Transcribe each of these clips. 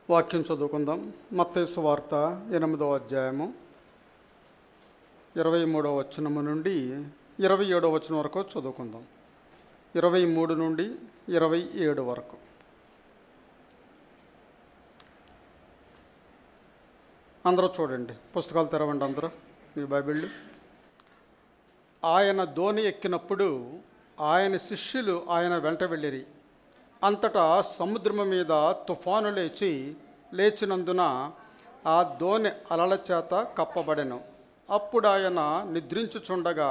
వాక్యం చదువుకుందాం. మత్తయి సువార్త 8వ అధ్యాయము 23వ వచనము నుండి 27వ వచనం వరకు చదువుకుందాం. 23 నుండి 27 వరకు. అందరూ చూడండి, పుస్తకాలు తెరవండి అందరూ మీ బైబిళ్ళు. ఆయన దోణి ఎక్కినప్పుడు ఆయన శిష్యులు ఆయన వెంట వెళ్ళిరి. అంతటా సముద్రము మీద తుఫాను లేచినందున ఆ దోణి అలల చేత కప్పబడెను. అప్పుడు ఆయన నిద్రించుచుండగా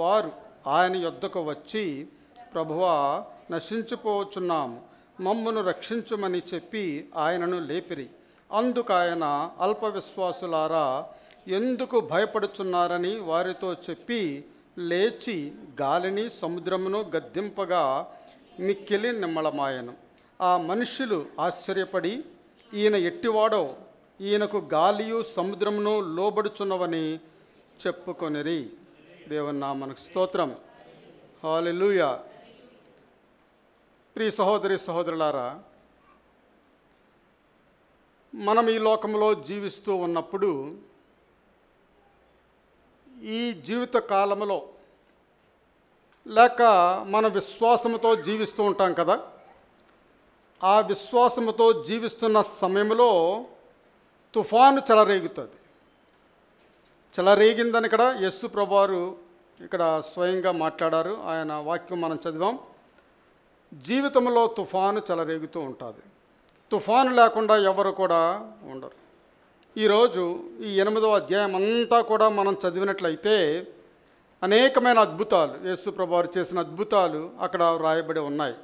వారు ఆయన యొద్దకు వచ్చి, ప్రభువా, నశించిపోవచ్చున్నాము, మమ్మును రక్షించుమని చెప్పి ఆయనను లేపిరి. అందుకు ఆయన, అల్ప విశ్వాసులారా, ఎందుకు భయపడుచున్నారని వారితో చెప్పి లేచి గాలిని సముద్రమును గద్దింపగా మిక్కిలి నిమ్మళమాయను. ఆ మనుష్యులు ఆశ్చర్యపడి, ఈయన ఎట్టివాడో, ఈయనకు గాలియు సముద్రమును లోబడుచున్నవని చెప్పుకొనిరి. దేవుని నామమునకు స్తోత్రం. హల్లెలూయా. ప్రియ సహోదరి సహోదరులారా, మనం ఈ లోకంలో జీవిస్తూ ఉన్నప్పుడు ఈ జీవిత కాలంలో లేక మన విశ్వాసముతో జీవిస్తూ ఉంటాం కదా. ఆ విశ్వాసముతో జీవిస్తున్న సమయంలో తుఫాను చెలరేగుతుంది. చెలరేగిందని ఇక్కడ యేసు ప్రభువారు ఇక్కడ స్వయంగా మాట్లాడారు. ఆయన వాక్యం మనం చదివాం. జీవితంలో తుఫాను చెలరేగుతూ ఉంటుంది. తుఫాను లేకుండా ఎవరు కూడా ఉండరు. ఈరోజు ఈ 8వ అధ్యాయం అంతా కూడా మనం చదివినట్లయితే అనేకమైన అద్భుతాలు, యేసు ప్రభువారు చేసిన అద్భుతాలు అక్కడ రాయబడి ఉన్నాయి.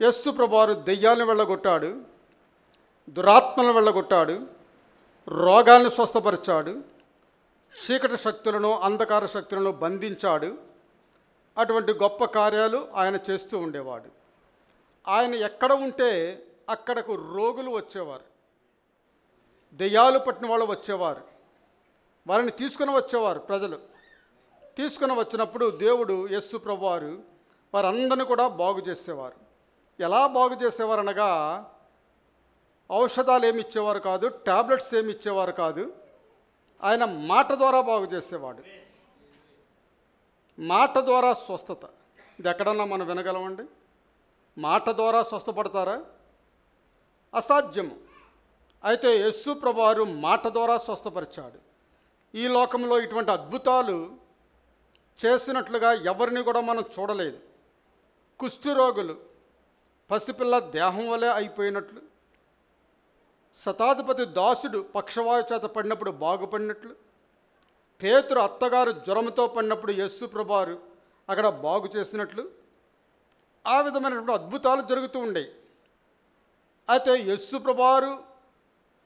యేసు ప్రభువారు దెయ్యాలను వెళ్ళగొట్టాడు, దురాత్మలను వెళ్ళగొట్టాడు, రోగాలను స్వస్థపరిచాడు, చీకటి శక్తులను, అంధకార శక్తులను బంధించాడు. అటువంటి గొప్ప కార్యాలు ఆయన చేస్తూ ఉండేవాడు. ఆయన ఎక్కడ ఉంటే అక్కడకు రోగులు వచ్చేవారు, దెయ్యాలు పట్టిన వాళ్ళు వచ్చేవారు, వారిని తీసుకుని వచ్చేవారు. ప్రజలు తీసుకుని వచ్చినప్పుడు దేవుడు యేసు ప్రభువారు వారందరినీ కూడా బాగు చేసేవారు. ఎలా బాగు చేసేవారు అనగా, ఔషధాలు ఏమి ఇచ్చేవారు కాదు, టాబ్లెట్స్ ఏమి ఇచ్చేవారు కాదు. ఆయన మాట ద్వారా బాగు చేసేవాడు. మాట ద్వారా స్వస్థత. ఇది ఎక్కడన్నా మనం వినగలమండి? మాట ద్వారా స్వస్థపడతారా? అసాధ్యము. అయితే యేసు ప్రభువారు మాట ద్వారా స్వస్థపరిచాడు. ఈ లోకంలో ఇటువంటి అద్భుతాలు చేసినట్లుగా ఎవరిని కూడా మనం చూడలేదు. కుష్ఠరోగులు పసిపిల్ల దేహం వలె అయిపోయినట్లు, శతాధిపతి దాసుడు పక్షవాయు చేత పడినప్పుడు బాగుపడినట్లు, పేతురు అత్తగారు జ్వరంతో పడినప్పుడు యేసు ప్రభువారు అక్కడ బాగు చేసినట్లు, ఆ విధమైనటువంటి అద్భుతాలు జరుగుతూ ఉండేవి. అయితే యేసు ప్రభువారు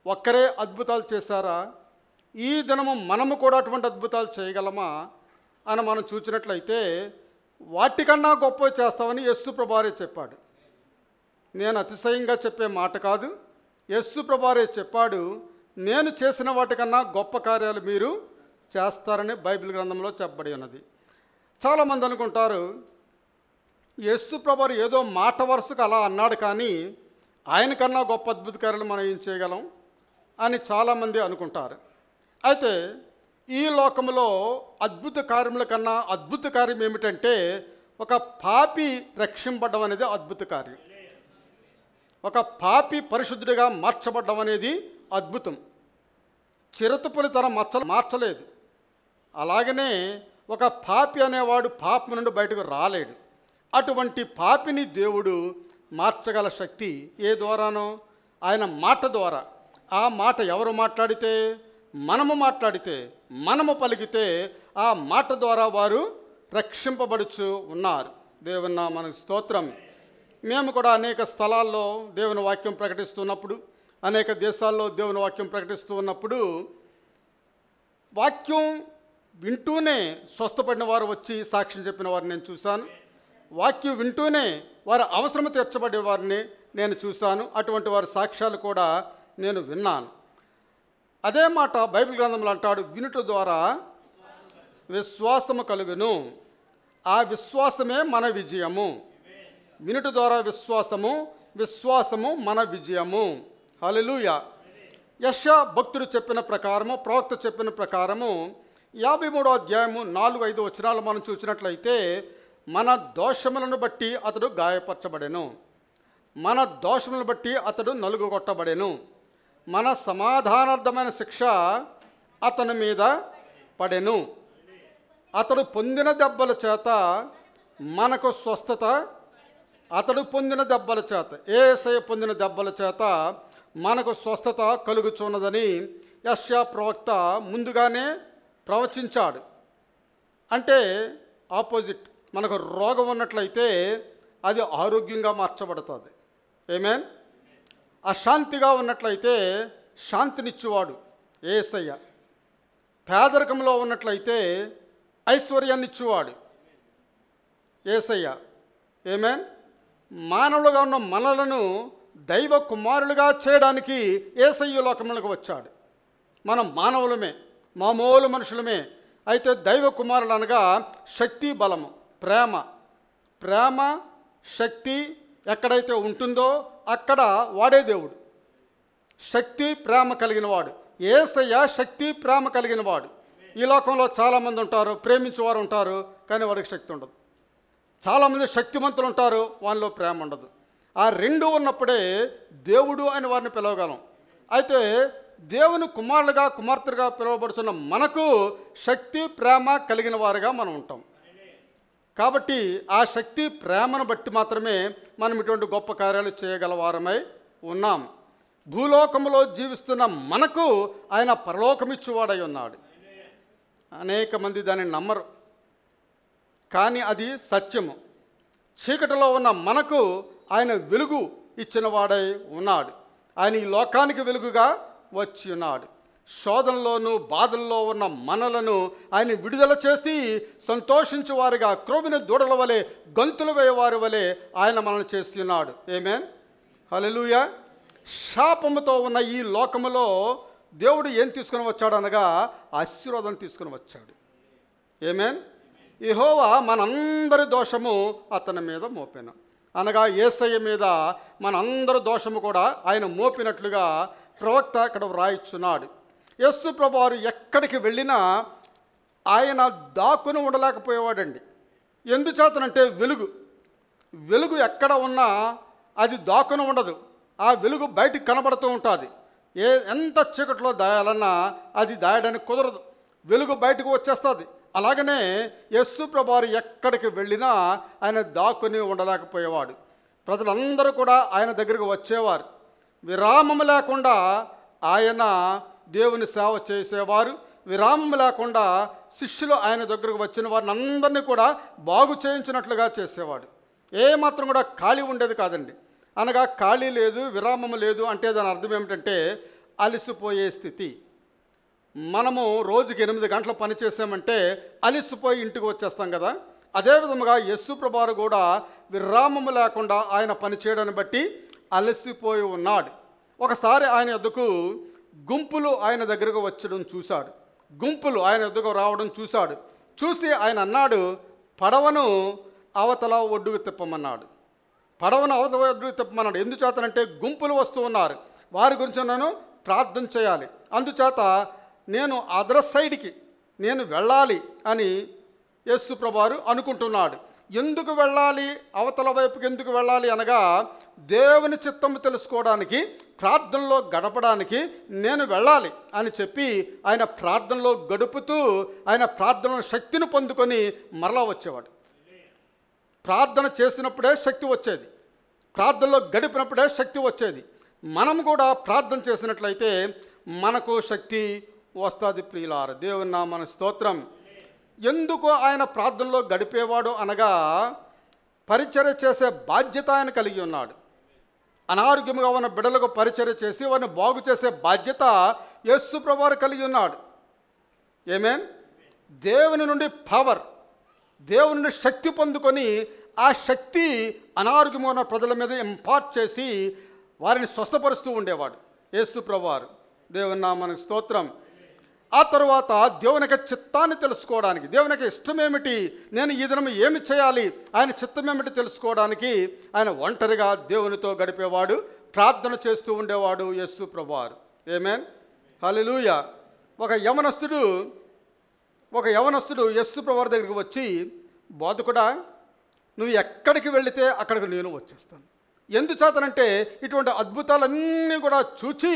ఒక్కరే అద్భుతాలు చేశారా? ఈ దినము మనము కూడా అటువంటి అద్భుతాలు చేయగలమా అని మనం చూసినట్లయితే వాటికన్నా గొప్ప చేస్తామని యేసు ప్రభువారే చెప్పాడు. నేను అతిశయంగా చెప్పే మాట కాదు, యేసు ప్రభువారే చెప్పాడు. నేను చేసిన వాటికన్నా గొప్ప కార్యాలు మీరు చేస్తారని బైబిల్ గ్రంథంలో చెప్పబడి ఉన్నది. చాలామంది అనుకుంటారు, యేసు ప్రభువారు ఏదో మాట వరుసకు అలా అన్నాడు, కానీ ఆయనకన్నా గొప్ప అద్భుత కార్యాలు మనం ఏం చేయగలం అని చాలామంది అనుకుంటారు. అయితే ఈ లోకంలో అద్భుత కార్యముల కన్నా అద్భుత కార్యం ఏమిటంటే, ఒక పాపి రక్షింపడం అనేది అద్భుత కార్యం. ఒక పాపి పరిశుద్ధుడిగా మార్చబడ్డం అనేది అద్భుతం. చిరుతపులి తన మచ్చలు మార్చలేదు. అలాగనే ఒక పాపి అనేవాడు పాపం నుండి బయటకు రాలేడు. అటువంటి పాపిని దేవుడు మార్చగల శక్తి ఏ ద్వారానో? ఆయన మాట ద్వారా. ఆ మాట ఎవరు మాట్లాడితే? మనము మాట్లాడితే, మనము పలికితే ఆ మాట ద్వారా వారు రక్షింపబడుచు ఉన్నారు. దేవుని నామమునకు స్తోత్రం. మేము కూడా అనేక స్థలాల్లో దేవుని వాక్యం ప్రకటిస్తున్నప్పుడు, అనేక దేశాల్లో దేవుని వాక్యం ప్రకటిస్తూ ఉన్నప్పుడు, వాక్యం వింటూనే స్వస్థపడిన వారు వచ్చి సాక్ష్యం చెప్పిన వారిని నేను చూశాను. వాక్యం వింటూనే వారి అవసరం తీర్చబడే వారిని నేను చూశాను. అటువంటి వారి సాక్ష్యాలు కూడా నేను విన్నాను. అదే మాట బైబిల్ గ్రంథంలో అంటాడు, వినుట ద్వారా విశ్వాసము కలుగును. ఆ విశ్వాసమే మన విజయము. వినుట ద్వారా విశ్వాసము, విశ్వాసము మన విజయము. హల్లెలూయా. యెషయా భక్తుడు చెప్పిన ప్రకారము, ప్రవక్త చెప్పిన ప్రకారము 53వ అధ్యాయము 4-5 వచనాలు మనం చూసినట్లయితే, మన దోషములను బట్టి అతడు గాయపరచబడెను, మన దోషములను బట్టి అతడు నలుగుగొట్టబడెను, మన సమాధానార్థమైన శిక్ష అతని మీద పడెను, అతడు పొందిన దెబ్బల చేత మనకు స్వస్థత, అతడు పొందిన దెబ్బల చేత, యేసయ్య పొందిన దెబ్బల చేత మనకు స్వస్థత కలుగుచున్నదని యెషయా ప్రవక్త ముందుగానే ప్రవచించాడు. అంటే ఆపోజిట్, మనకు రోగం ఉన్నట్లయితే అది ఆరోగ్యంగా మార్చబడుతుంది. ఆమేన్. అశాంతిగా ఉన్నట్లయితే శాంతినిచ్చేవాడు యేసయ్య. పేదరికంలో ఉన్నట్లయితే ఐశ్వర్యాన్ని ఇచ్చేవాడు యేసయ్య. ఆమేన్. మానవులుగా ఉన్న మనలను దైవ కుమారులుగా చేయడానికి యేసయ్య లోకములకు వచ్చాడు. మనం మానవులమే, మామూలు మనుషులమే. అయితే దైవ కుమారులు అనగా శక్తి, బలము, ప్రేమ శక్తి ఎక్కడైతే ఉంటుందో అక్కడ వాడే దేవుడు. శక్తి, ప్రేమ కలిగిన వాడు యేసయ్య. శక్తి, ప్రేమ కలిగిన వాడు. ఈ లోకంలో చాలామంది ఉంటారు, ప్రేమించేవారు ఉంటారు, కానీ వాడికి శక్తి ఉండదు. చాలామంది శక్తిమంతులు ఉంటారు, వాళ్ళలో ప్రేమ ఉండదు. ఆ రెండు ఉన్నప్పుడే దేవుడు అని వారిని పిలవగలం. అయితే దేవుని కుమారులుగా, కుమార్తెలుగా పిలువబడుతున్న మనకు శక్తి, ప్రేమ కలిగిన వారుగా మనం ఉంటాం. కాబట్టి ఆ శక్తి, ప్రేమను బట్టి మాత్రమే మనం ఇటువంటి గొప్ప కార్యాలు చేయగల వారమై ఉన్నాం. భూలోకంలో జీవిస్తున్న మనకు ఆయన పరలోకమిచ్చువాడై ఉన్నాడు. అనేక మంది దాన్ని నమ్మరు, కానీ అది సత్యము. చీకటిలో ఉన్న మనకు ఆయన వెలుగు ఇచ్చిన వాడై ఉన్నాడు. ఆయన ఈ లోకానికి వెలుగుగా వచ్చి ఉన్నాడు. శోధనలోను, బాధల్లో ఉన్న మనలను ఆయన విడుదల చేసి సంతోషించువారుగా, క్రోవిన దూడల వలె, గంతులు వేయవారి వలె ఆయన మనల్ని చేస్తున్నాడు. ఆమేన్. హల్లెలూయా. శాపముతో ఉన్న ఈ లోకములో దేవుడు ఏం తీసుకుని వచ్చాడు అనగా ఆశీర్వాదం తీసుకుని వచ్చాడు. ఆమేన్. యెహోవా మనందరి దోషము అతని మీద మోపెను, అనగా యేసయ్య మీద మనందరి దోషము కూడా ఆయన మోపినట్లుగా ప్రవక్త ఇక్కడ వ్రాయిచున్నాడు. యేసు ప్రభువారు ఎక్కడికి వెళ్ళినా ఆయన దాక్కుని ఉండలేకపోయేవాడండి. ఎందుచేతనంటే వెలుగు ఎక్కడ ఉన్నా అది దాక్కుని ఉండదు. ఆ వెలుగు బయటికి కనబడుతూ ఉంటుంది. ఎంత చీకట్లో దాయాలన్నా అది దాయడానికి కుదరదు, వెలుగు బయటకు వచ్చేస్తుంది. అలాగనే యేసు ప్రభువారు ఎక్కడికి వెళ్ళినా ఆయన దాక్కుని ఉండలేకపోయేవాడు. ప్రజలందరూ కూడా ఆయన దగ్గరికి వచ్చేవారు. విరామం లేకుండా ఆయన దేవుని సేవ చేసేవారు. విరామం లేకుండా శిష్యులు ఆయన దగ్గరకు వచ్చిన వారిని అందరినీ కూడా బాగు చేయించినట్లుగా చేసేవాడు. ఏమాత్రం కూడా ఖాళీ ఉండేది కాదండి. అనగా ఖాళీ లేదు, విరామం లేదు అంటే దాని అర్థం ఏమిటంటే అలసిపోయే స్థితి. మనము రోజుకి 8 గంటలు పని చేసామంటే అలసిపోయి ఇంటికి వచ్చేస్తాం కదా. అదేవిధముగా యేసు ప్రభువారు కూడా విరామము లేకుండా ఆయన పని చేయడాన్ని బట్టి అలసిపోయి ఉన్నాడు. ఒకసారి ఆయన యొద్దకు గుంపులు ఆయన దగ్గరకు వచ్చడం చూశాడు. గుంపులు ఆయన యొద్దకు రావడం చూశాడు. చూసి ఆయన అన్నాడు, పడవను అవతల ఒడ్డుకు తిప్పమన్నాడు. పడవను అవతల ఒడ్డుకు తిప్పమన్నాడు. ఎందుచేతనంటే గుంపులు వస్తూ ఉన్నారు, వారి గురించి నేను ప్రార్థన చేయాలి. అందుచేత నేను అదర్ సైడ్కి నేను వెళ్ళాలి అని యేసు ప్రభువారు అనుకుంటున్నాడు. ఎందుకు వెళ్ళాలి, అవతల వైపుకి ఎందుకు వెళ్ళాలి అనగా దేవుని చిత్తము తెలుసుకోవడానికి, ప్రార్థనలో గడపడానికి నేను వెళ్ళాలి అని చెప్పి ఆయన ప్రార్థనలో గడుపుతూ ఆయన ప్రార్థనలో శక్తిని పొందుకొని మరలా వచ్చేవాడు. ప్రార్థన చేసినప్పుడే శక్తి వచ్చేది, ప్రార్థనలో గడిపినప్పుడే శక్తి వచ్చేది. మనం కూడా ప్రార్థన చేసినట్లయితే మనకు శక్తి వస్తుంది. ప్రియులారా, దేవుని నామమునకు స్తోత్రం. ఎందుకు ఆయన ప్రార్థనలో గడిపేవాడు అనగా పరిచర్య చేసే బాధ్యత ఆయన కలిగి ఉన్నాడు. అనారోగ్యంగా ఉన్న బిడ్డలకు పరిచర్య చేసి వారిని బాగు చేసే బాధ్యత యేసు ప్రభువారు కలిగి ఉన్నాడు. ఆమేన్. దేవుని నుండి పవర్, దేవుని నుండి శక్తి పొందుకొని ఆ శక్తి అనారోగ్యంగా ఉన్న ప్రజల మీద ఇంపార్ట్ చేసి వారిని స్వస్థపరుస్తూ ఉండేవాడు యేసు ప్రభువారు. దేవుని నామమునకు స్తోత్రం. ఆ తర్వాత దేవునికి చిత్తాన్ని తెలుసుకోవడానికి, దేవునికి ఇష్టమేమిటి, నేను ఈ దినం ఏమి చేయాలి, ఆయన చిత్తమేమిటి తెలుసుకోవడానికి ఆయన ఒంటరిగా దేవునితో గడిపేవాడు, ప్రార్థన చేస్తూ ఉండేవాడు యేసు ప్రభువారు. ఆమేన్, హల్లెలూయా. ఒక యవనస్తుడు యేసు ప్రభువారి దగ్గరికి వచ్చి, బోధకుడా, నువ్వు ఎక్కడికి వెళితే అక్కడికి నేను వచ్చేస్తాను. ఎందుచేతనంటే ఇటువంటి అద్భుతాలన్నీ కూడా చూచి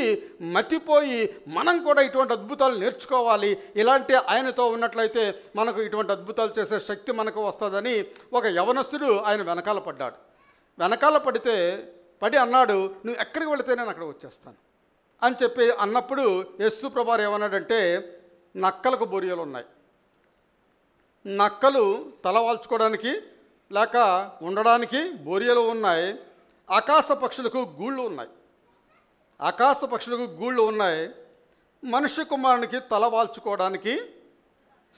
మతిపోయి మనం కూడా ఇటువంటి అద్భుతాలు నేర్చుకోవాలి, ఇలాంటి ఆయనతో ఉన్నట్లయితే మనకు ఇటువంటి అద్భుతాలు చేసే శక్తి మనకు వస్తుందని ఒక యవనస్తుడు ఆయన వెనకాల పడ్డాడు. వెనకాల పడి అన్నాడు, నువ్వు ఎక్కడికి వెళితే నేను అక్కడ వచ్చేస్తాను అని చెప్పి అన్నప్పుడు యేసు ప్రభువారు ఏమన్నాడంటే, నక్కలకు బొరియలు ఉన్నాయి, నక్కలు తలవాల్చుకోవడానికి లేక ఉండడానికి బొరియలు ఉన్నాయి, ఆకాశ పక్షులకు గూళ్ళు ఉన్నాయి, మనుష్య కుమారునికి తలవాల్చుకోవడానికి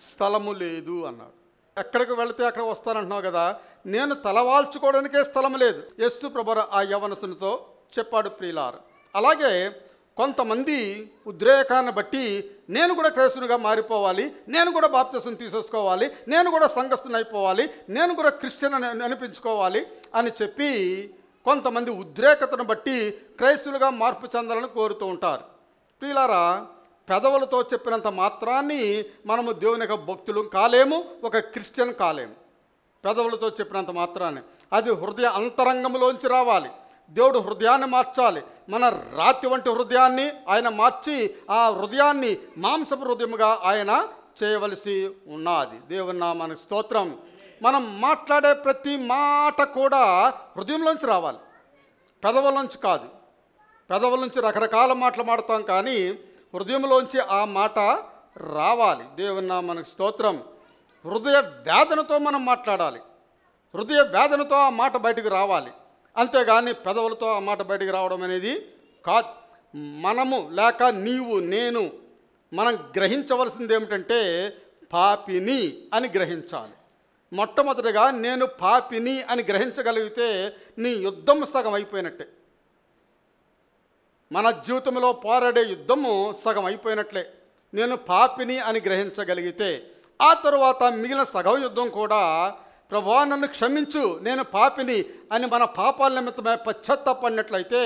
స్థలము లేదు అన్నాడు. ఎక్కడికి వెళితే అక్కడ వస్తానంటున్నావు కదా, నేను తలవాల్చుకోవడానికే స్థలం లేదు యేసు ప్రభువారు ఆ యవనస్తునితో చెప్పాడు. ప్రియులారు, అలాగే కొంతమంది ఉద్రేకాన్ని బట్టి నేను కూడా క్రైస్తవునిగా మారిపోవాలి, నేను కూడా బాప్తిసం తీసేసుకోవాలి, నేను కూడా సంఘస్థుని అయిపోవాలి, నేను కూడా క్రిస్టియన్ అని అనిపించుకోవాలి అని చెప్పి కొంతమంది ఉద్రేకతను బట్టి క్రైస్తవులుగా మార్పు చెందాలని కోరుతూ ఉంటారు. ప్రియులారా, పెదవులతో చెప్పినంత మాత్రాన్ని మనము దేవుని యొక్క భక్తులు కాలేము, ఒక క్రిస్టియన్ కాలేము. పెదవులతో చెప్పినంత మాత్రాన్ని అది హృదయ అంతరంగంలోంచి రావాలి. దేవుడు హృదయాన్ని మార్చాలి. మన రాతి వంటి హృదయాన్ని ఆయన మార్చి ఆ హృదయాన్ని మాంసపు హృదయముగా ఆయన చేయవలసి ఉన్నది. దేవుని నామానికి స్తోత్రం. మనం మాట్లాడే ప్రతి మాట కూడా హృదయంలోంచి రావాలి, పెదవులోంచి కాదు. పెదవుల నుంచి రకరకాల మాటలు మాడతాం, కానీ హృదయంలోంచి ఆ మాట రావాలి. దేవుని నామానికి స్తోత్రం. హృదయ వేదనతో మనం మాట్లాడాలి, హృదయ వేదనతో ఆ మాట బయటికి రావాలి, అంతేగాని పెదవులతో ఆ మాట బయటికి రావడం అనేది కాదు. మనము లేక నీవు నేను మనం గ్రహించవలసింది ఏమిటంటే పాపిని అని గ్రహించాలి. మొట్టమొదటిగా నేను పాపిని అని గ్రహించగలిగితే నీ యుద్ధం సగం అయిపోయినట్టే. మన జీవితంలో పోరాడే యుద్ధము సగం అయిపోయినట్లే. నేను పాపిని అని గ్రహించగలిగితే ఆ తరువాత మిగిలిన సగం యుద్ధం కూడా ప్రభువా నన్ను క్షమించు, నేను పాపిని అని మన పాపాల నిమిత్తమే పశ్చాత్తాపడినట్లయితే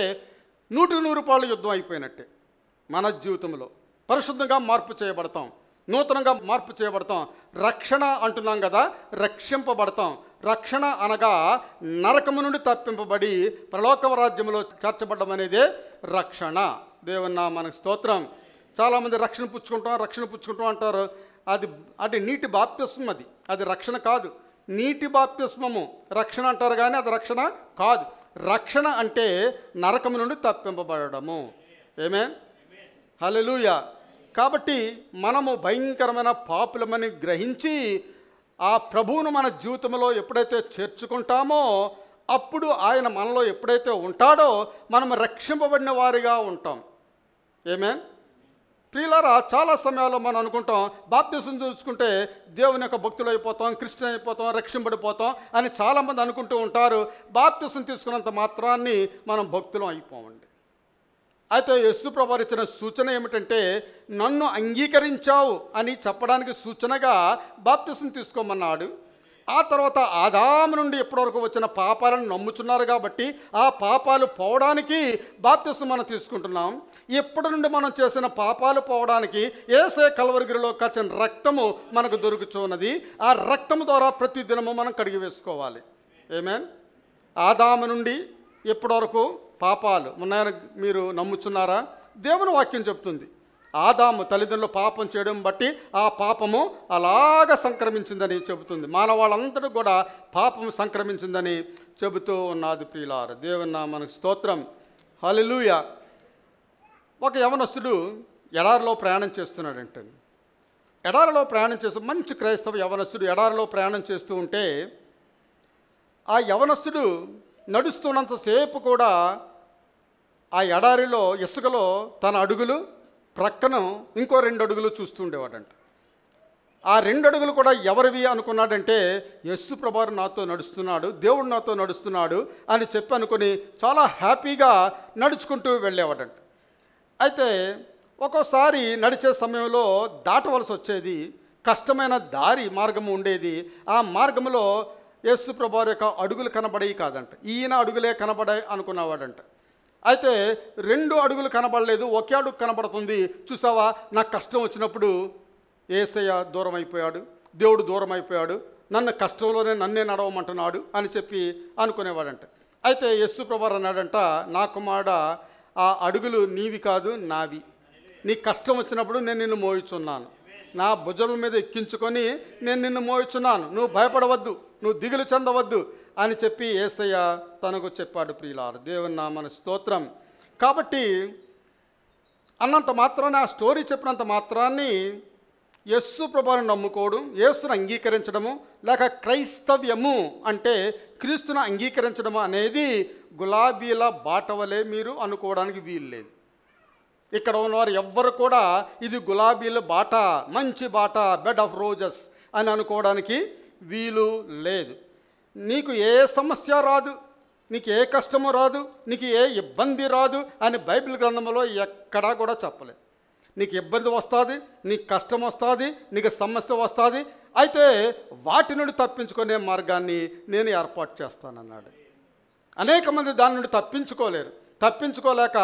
100% యుద్ధం అయిపోయినట్టే. మన జీవితంలో పరిశుద్ధంగా మార్పు చేయబడతాం, నూతనంగా మార్పు చేయబడతాం. రక్షణ అంటున్నాం కదా, రక్షింపబడతాం. రక్షణ అనగా నరకము నుండి తప్పింపబడి పరలోక రాజ్యంలో చేర్చబడడం అనేదే రక్షణ. దేవుని నామానికి స్తోత్రం. చాలామంది రక్షణ పుచ్చుకుంటాం అంటారు. అది నీటి బాప్తిస్మం, అది రక్షణ కాదు. నీటి బాప్తిస్మము రక్షణ అంటారు, కానీ అది రక్షణ కాదు. రక్షణ అంటే నరకము నుండి తప్పింపబడము. ఆమేన్, హల్లెలూయా. కాబట్టి మనము భయంకరమైన పాపులమని గ్రహించి ఆ ప్రభువును మన జీవితంలో ఎప్పుడైతే చేర్చుకుంటామో అప్పుడు ఆయన మనలో ఎప్పుడైతే ఉంటాడో మనం రక్షింపబడిన వారిగా ఉంటాం. ఆమేన్. ప్రియులారా, చాలా సమయాల్లో మనం అనుకుంటాం బాప్తిసం తీసుకుంటే దేవుని యొక్క భక్తులు అయిపోతాం, క్రిస్టియన్ అయిపోతాం, రక్షింపడిపోతాం అని చాలామంది అనుకుంటూ ఉంటారు. బాప్తిసం తీసుకున్నంత మాత్రాన్ని మనం భక్తులం అయిపోమండి. అయితే యేసు ప్రభువారు ఇచ్చిన సూచన ఏమిటంటే నన్ను అంగీకరించావు అని చెప్పడానికి సూచనగా బాప్తిసం తీసుకోమన్నాడు. ఆ తర్వాత ఆదాము నుండి ఇప్పటివరకు వచ్చిన పాపాలను నమ్ముచున్నారు కాబట్టి ఆ పాపాలు పోవడానికి బాప్తిసం మనం తీసుకుంటున్నాం. ఇప్పటి నుండి మనం చేసిన పాపాలు పోవడానికి యేసే కల్వరిగిరిలో కచ్చిన రక్తము మనకు దొరుకుచున్నది. ఆ రక్తము ద్వారా ప్రతి దినము మనం కడిగి వేసుకోవాలి. ఆమేన్. ఆదాము నుండి ఇప్పటివరకు పాపాలు ఉన్నాయని మీరు నమ్ముచున్నారా? దేవుని వాక్యం చెప్తుంది ఆదాము తల్లిదండ్రులు పాపం చేయడం బట్టి ఆ పాపము అలాగ సంక్రమించిందని చెబుతుంది. మానవాళ్ళంతటూ కూడా పాపము సంక్రమించిందని చెబుతూ ఉన్నది. ప్రియులారా, దేవుని నామానికి స్తోత్రం. హల్లెలూయా. ఒక యవనస్తుడు ఎడారిలో ప్రయాణం చేస్తున్నాడంటే, ఎడారిలో ప్రయాణం చేస్తూ మంచి క్రైస్తవ యవనస్తుడు ఎడారిలో ప్రయాణం చేస్తూ ఉంటే ఆ యవనస్తుడు నడుస్తున్నంతసేపు కూడా ఆ ఎడారిలో ఇసుకలో తన అడుగులు ప్రక్కన ఇంకో 2 అడుగులు చూస్తూ ఉండేవాడంట. ఆ 2 అడుగులు కూడా ఎవరివి అనుకున్నాడంటే యేసు ప్రభువారు నాతో నడుస్తున్నాడు, దేవుడు నాతో నడుస్తున్నాడు అని చెప్పి అనుకుని చాలా హ్యాపీగా నడుచుకుంటూ వెళ్ళేవాడంట. అయితే ఒక్కోసారి నడిచే సమయంలో దాటవలసి వచ్చేది, కష్టమైన మార్గం ఉండేది. ఆ మార్గంలో యేసు ప్రభువారి యొక్క అడుగులు కనబడేవి కాదంట, ఈయన అడుగులే కనబడాయి అనుకున్నవాడంట. అయితే 2 అడుగులు కనబడలేదు, ఒకే అడుగు కనబడుతుంది. చూసావా, నాకు కష్టం వచ్చినప్పుడు యేసయ్య దూరం అయిపోయాడు, దేవుడు దూరం అయిపోయాడు, నన్ను కష్టంలోనే నన్నే నడవమంటున్నాడు అని చెప్పి అనుకునేవాడంట. అయితే యేసు ప్రభువు అన్నాడంట, నా కుమారుడా, ఆ అడుగులు నీవి కాదు నావి. నీ కష్టం వచ్చినప్పుడు నేను నిన్ను మోయిచున్నాను, నా భుజం మీద ఎక్కించుకొని నేను నిన్ను మోయిచున్నాను, నువ్వు భయపడవద్దు, నువ్వు దిగులు చెందవద్దు అని చెప్పి యేసయ్య తనకు చెప్పాడు. ప్రియులారా, దేవుని నామమునకు స్తోత్రం. కాబట్టి అన్నంత మాత్రాన్ని, ఆ స్టోరీ చెప్పినంత మాత్రాన్ని యేసు ప్రభువును నమ్ముకోవడం, యేసును అంగీకరించడము, లేక క్రైస్తవ్యము అంటే క్రీస్తును అంగీకరించడము అనేది గులాబీల బాట వలె మీరు అనుకోవడానికి వీలు లేదు. ఇక్కడ ఉన్నవారు ఎవ్వరు కూడా ఇది గులాబీల బాట, మంచి బాట, బెడ్ ఆఫ్ రోజెస్ అని అనుకోవడానికి వీలు లేదు. నీకు ఏ సమస్య రాదు, నీకు ఏ కష్టము రాదు, నీకు ఏ ఇబ్బంది రాదు అని బైబిల్ గ్రంథంలో ఎక్కడా కూడా చెప్పలేదు. నీకు ఇబ్బంది వస్తుంది, నీకు కష్టం వస్తుంది, నీకు సమస్య వస్తుంది, అయితే వాటి నుండి తప్పించుకునే మార్గాన్ని నేను ఏర్పాటు చేస్తానన్నాడు. అనేక మంది దాని నుండి తప్పించుకోలేరు. తప్పించుకోలేక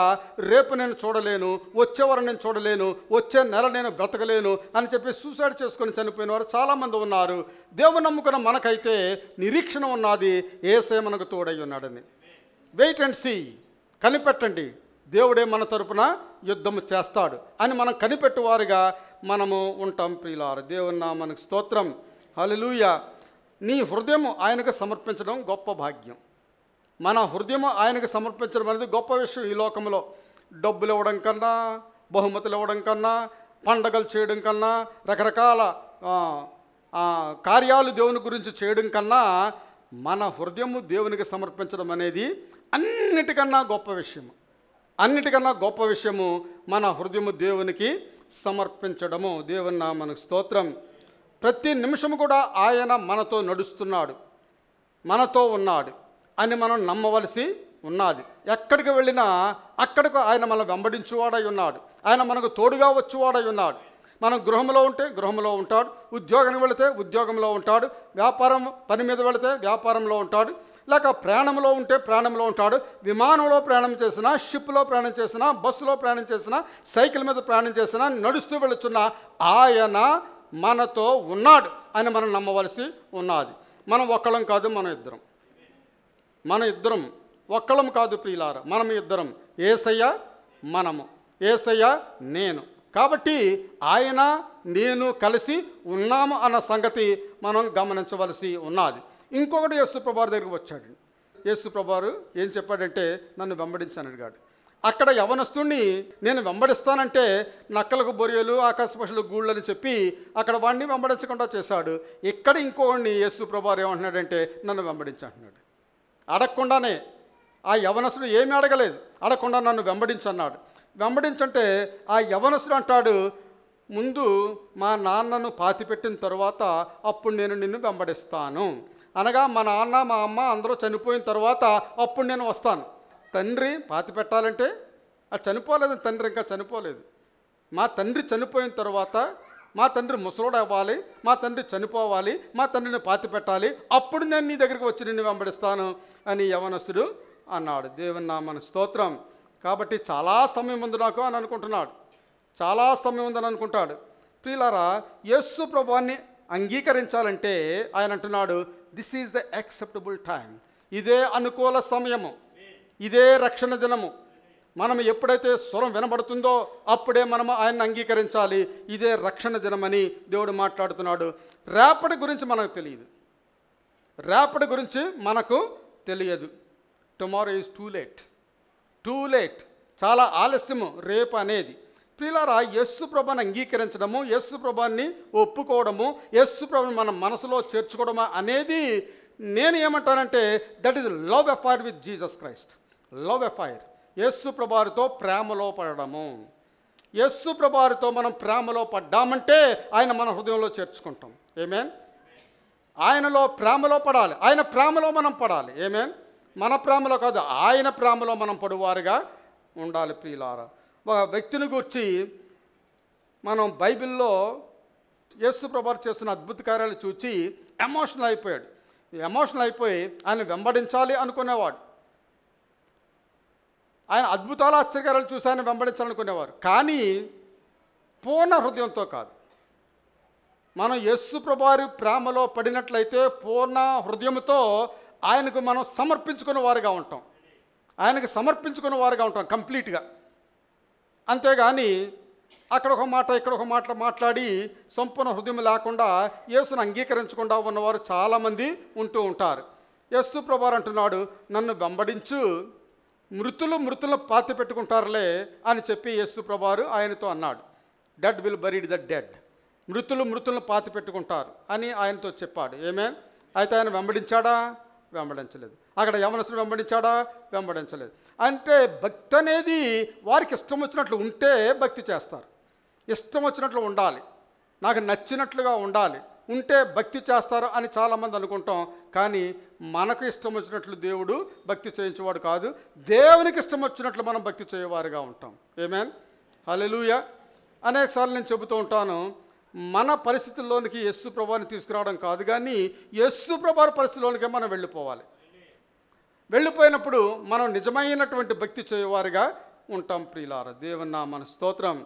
రేపు నేను చూడలేను, వచ్చేవారు నేను చూడలేను, వచ్చే నెల నేను బ్రతకలేను అని చెప్పి సూసైడ్ చేసుకొని చనిపోయిన వారు చాలామంది ఉన్నారు. దేవుని నమ్ముకున్న మనకైతే నిరీక్షణ ఉన్నది, యేసయ్య మనకు తోడై ఉన్నాడని. వెయిట్ అండ్ సీ, కనిపెట్టండి, దేవుడే మన తరపున యుద్ధము చేస్తాడు అని మనం కనిపెట్టువారుగా మనము ఉంటాం. ప్రియులారా, దేవుని నామమునకు స్తోత్రం. హల్లెలూయా. నీ హృదయం ఆయనకు సమర్పించడం గొప్ప భాగ్యం. మన హృదయం ఆయనకు సమర్పించడం అనేది గొప్ప విషయం. ఈ లోకంలో డబ్బులు ఇవ్వడం కన్నా, బహుమతులు ఇవ్వడం కన్నా, పండగలు చేయడం కన్నా, రకరకాల కార్యాలు దేవుని గురించి చేయడం కన్నా మన హృదయము దేవునికి సమర్పించడం అనేది అన్నిటికన్నా గొప్ప విషయము. అన్నిటికన్నా గొప్ప విషయము మన హృదయము దేవునికి సమర్పించడము. దేవుని నామమునకు స్తోత్రం. ప్రతి నిమిషము కూడా ఆయన మనతో నడుస్తున్నాడు, మనతో ఉన్నాడు అని మనం నమ్మవలసి ఉన్నది. ఎక్కడికి వెళ్ళినా అక్కడికి ఆయన మనం వెంబడించువాడై ఉన్నాడు, ఆయన మనకు తోడుగా వచ్చేవాడై ఉన్నాడు. మనం గృహంలో ఉంటే గృహంలో ఉంటాడు, ఉద్యోగానికి వెళితే ఉద్యోగంలో ఉంటాడు, వ్యాపారం పని మీద వెళితే వ్యాపారంలో ఉంటాడు, లేక ప్రయాణంలో ఉంటే ప్రయాణంలో ఉంటాడు. విమానంలో ప్రయాణం చేసినా, షిప్లో ప్రయాణం చేసినా, బస్సులో ప్రయాణం చేసినా, సైకిల్ మీద ప్రయాణం చేసినా, నడుస్తూ వెళుతున్న ఆయన మనతో ఉన్నాడు అని మనం నమ్మవలసి ఉన్నది. మనం ఒక్కళ్ళం కాదు, మన ఇద్దరం ఒక్కళ్ళం కాదు ప్రియులారా, మనం ఇద్దరం. యేసయ్య మనము, యేసయ్య నేను. కాబట్టి ఆయన నేను కలిసి ఉన్నాము అన్న సంగతి మనం గమనించవలసి ఉన్నది. ఇంకొకటి యేసు ప్రభువారి దగ్గరికి వచ్చాడు. యేసు ప్రభువారు ఏం చెప్పాడంటే, నన్ను వెంబడించాను అడిగాడు. అక్కడ యవనస్తుడిని నేను వెంబడిస్తానంటే నక్కలకు బొరియలు, ఆకాశ పక్షులు గూళ్ళు అని చెప్పి అక్కడ వాడిని వెంబడించకుండా చేశాడు. ఇక్కడ ఇంకోడిని యేసు ప్రభువారు ఏమంటున్నాడంటే, నన్ను వెంబడించంటున్నాడు. అడగకుండానే, ఆ యవనస్తుడు ఏమీ అడగలేదు, అడగకుండా నన్ను వెంబడించన్నాడు. వెంబడించంటే ఆ యవనస్తుడు అంటాడు, ముందు మా నాన్నను పాతిపెట్టిన తర్వాత అప్పుడు నేను నిన్ను వెంబడిస్తాను. అనగా మా నాన్న మా అమ్మ అందరూ చనిపోయిన తర్వాత అప్పుడు నేను వస్తాను. తండ్రి పాతి పెట్టాలంటే అది చనిపోలేదు, తండ్రి ఇంకా చనిపోలేదు. మా తండ్రి చనిపోయిన తర్వాత మా తండ్రి ముసలోడు అవ్వాలి, మా తండ్రి చనిపోవాలి, మా తండ్రిని పాతి పెట్టాలి, అప్పుడు నేను నీ దగ్గరికి వచ్చి నిన్ను వెంబడిస్తాను అని యవనస్తుడు అన్నాడు. దేవుని నామమునకు స్తోత్రం. కాబట్టి చాలా సమయం ఉంది నాకు అని అనుకుంటున్నాడు, చాలా సమయం ఉందని అనుకుంటాడు. ప్రియులారా, యేసు ప్రభువాన్ని అంగీకరించాలంటే ఆయన అంటున్నాడు, this is the acceptable time. ఇదే అనుకూల సమయము, ఇదే రక్షణ దినము. మనం ఎప్పుడైతే స్వరం వినబడుతుందో అప్పుడే మనం ఆయన్ని అంగీకరించాలి. ఇదే రక్షణ దినమని దేవుడు మాట్లాడుతున్నాడు. రేపటి గురించి మనకు తెలియదు, రేపటి గురించి మనకు తెలియదు. టుమారో ఈజ్ టూ లేట్, చాలా ఆలస్యము రేపు అనేది. ప్రియులారా, యేసు ప్రభువుని అంగీకరించడము, యేసు ప్రభువుని ఒప్పుకోవడము, యేసు ప్రభువుని మన మనసులో చేర్చుకోవడము అనేది నేను ఏమంటానంటే that is love affair with Jesus Christ. Love affair, యేసు ప్రభువుతో ప్రేమలో పడడము. యేసు ప్రభువుతో మనం ప్రేమలో పడ్డామంటే ఆయన మన హృదయంలో చేర్చుకుంటాం. ఆమేన్. ఆయనలో ప్రేమలో పడాలి, ఆయన ప్రేమలో మనం పడాలి. ఆమేన్. మన ప్రేమలో కాదు, ఆయన ప్రేమలో మనం పడువారుగా ఉండాలి. ప్రియులారా, ఒక వ్యక్తిని గురించి మనం బైబిల్లో యేసు ప్రభువు చేస్తున్న అద్భుత కార్యాలు చూసి ఎమోషనల్ అయిపోయాడు. ఎమోషనల్ అయిపోయి ఆయన వెంబడించాలి అనుకునేవాడు. ఆయన అద్భుతాలు ఆశ్చర్యాలు చూసి ఆయన వెంబడించాలనుకునేవారు. కానీ పూర్ణ హృదయంతో కాదు. మనం యేసు ప్రభువారి ప్రేమలో పడినట్లయితే పూర్ణ హృదయంతో ఆయనకు మనం సమర్పించుకున్న వారుగా ఉంటాం. ఆయనకు సమర్పించుకున్న వారుగా ఉంటాం కంప్లీట్గా. అంతేగాని అక్కడ ఒక మాట ఇక్కడ ఒక మాట మాట్లాడి సంపూర్ణ హృదయం లేకుండా యేసును అంగీకరించకుండా ఉన్నవారు చాలామంది ఉంటూ ఉంటారు. యేసు ప్రభువారు అంటున్నాడు, నన్ను వెంబడించు, మృతులను పాతి పెట్టుకుంటారులే అని చెప్పి యేసు ప్రభువారు ఆయనతో అన్నాడు. Dead will buried the dead. మృతులను పాతి పెట్టుకుంటారు అని ఆయనతో చెప్పాడు. ఏమేన్? అయితే ఆయన వెంబడించాడా? వెంబడించలేదు. అక్కడ యవనస్తుడు వెంబడించాడా? వెంబడించలేదు. అంటే భక్తి అనేది వారికి ఇష్టం వచ్చినట్లు ఉంటే భక్తి చేస్తారు. ఇష్టం వచ్చినట్లు ఉండాలి, నాకు నచ్చినట్లుగా ఉండాలి, ఉంటే భక్తి చేస్తారు అని చాలామంది అనుకుంటాం. కానీ మనకు ఇష్టం వచ్చినట్లు దేవుడు భక్తి చేయించేవాడు కాదు. దేవునికి ఇష్టం వచ్చినట్లు మనం భక్తి చేయవారుగా ఉంటాం. ఆమేన్, హల్లెలూయా. అనేకసార్లు నేను చెబుతూ ఉంటాను, మన పరిస్థితుల్లోనికి యేసు ప్రభువుని తీసుకురావడం కాదు, కానీ యేసు ప్రభువు పరిస్థితిలోనికే మనం వెళ్ళిపోవాలి. వెళ్ళిపోయినప్పుడు మనం నిజమైనటువంటి భక్తి చేయవారుగా ఉంటాం. ప్రియులారా, దేవుని నామమున స్తోత్రం.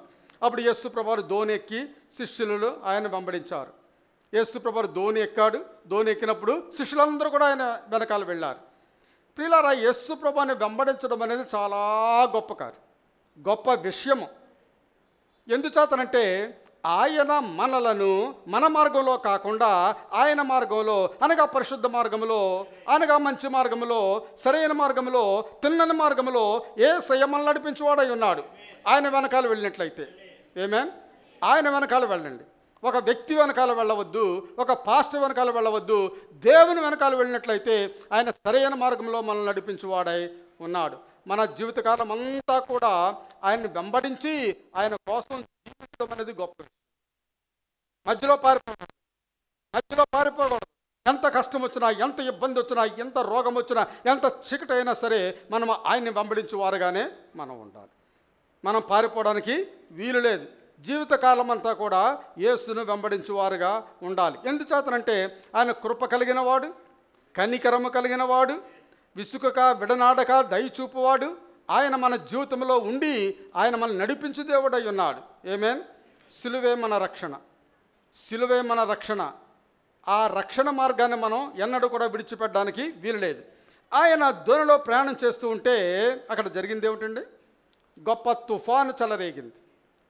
అప్పుడు యేసు ప్రభువు దోణి ఎక్కి శిష్యులు ఆయన వెంబడించారు. యేసు ప్రభువు దోణి ఎక్కాడు. దోణి ఎక్కినప్పుడు శిష్యులందరూ కూడా ఆయన వెనకాల వెళ్ళారు. ప్రియులారా, యేసు ప్రభువుని వెంబడించడం అనేది చాలా గొప్ప కార్యం, గొప్ప విషయము. ఎందుచేతనంటే ఆయన మనలను మన మార్గంలో కాకుండా ఆయన మార్గంలో, అనగా పరిశుద్ధ మార్గంలో, అనగా మంచి మార్గంలో, సరైన మార్గంలో, తిన్నని మార్గంలో యేసయ్య మనల్ని నడిపించేవాడై ఉన్నాడు. ఆయన వెనకాల వెళ్ళినట్లయితే, ఆమేన్, ఆయన వెనకాల వెళ్ళండి. ఒక వ్యక్తి వెనకాల వెళ్ళవద్దు, ఒక పాస్టర్ వెనకాల వెళ్ళవద్దు. దేవుని వెనకాల వెళ్ళినట్లయితే ఆయన సరైన మార్గంలో మనల్ని నడిపించేవాడై ఉన్నాడు. మన జీవితకాలం అంతా కూడా ఆయన్ని వెంబడించి ఆయన కోసం జీవించడం అనేది గొప్ప విషయం. మధ్యలో పారిపోకూడదు. ఎంత కష్టం వచ్చినా, ఎంత ఇబ్బంది వచ్చినా, ఎంత రోగం వచ్చినా, ఎంత చీకటి అయినా సరే మనం ఆయన్ని వెంబడించే వారుగానే మనం ఉండాలి. మనం పారిపోవడానికి వీలు లేదు. జీవితకాలం అంతా కూడా యేసును వెంబడించేవారుగా ఉండాలి. ఎందుచేతనంటే ఆయన కృప కలిగిన వాడు, కనికరము కలిగిన వాడు, విసుకక విడనాడక దయచూపువాడు. ఆయన మన జీవితంలో ఉండి ఆయన మనల్ని నడిపించే దేవుడై ఉన్నాడు. ఆమేన్. సిలువే మన రక్షణ, సిలువే మన రక్షణ. ఆ రక్షణ మార్గాన్ని మనం ఎన్నడూ కూడా విడిచిపెట్టడానికి వీలులేదు. ఆయన దోణిలో ప్రయాణం చేస్తూ ఉంటే అక్కడ జరిగింది ఏమిటండి? గొప్ప తుఫాను చెలరేగింది.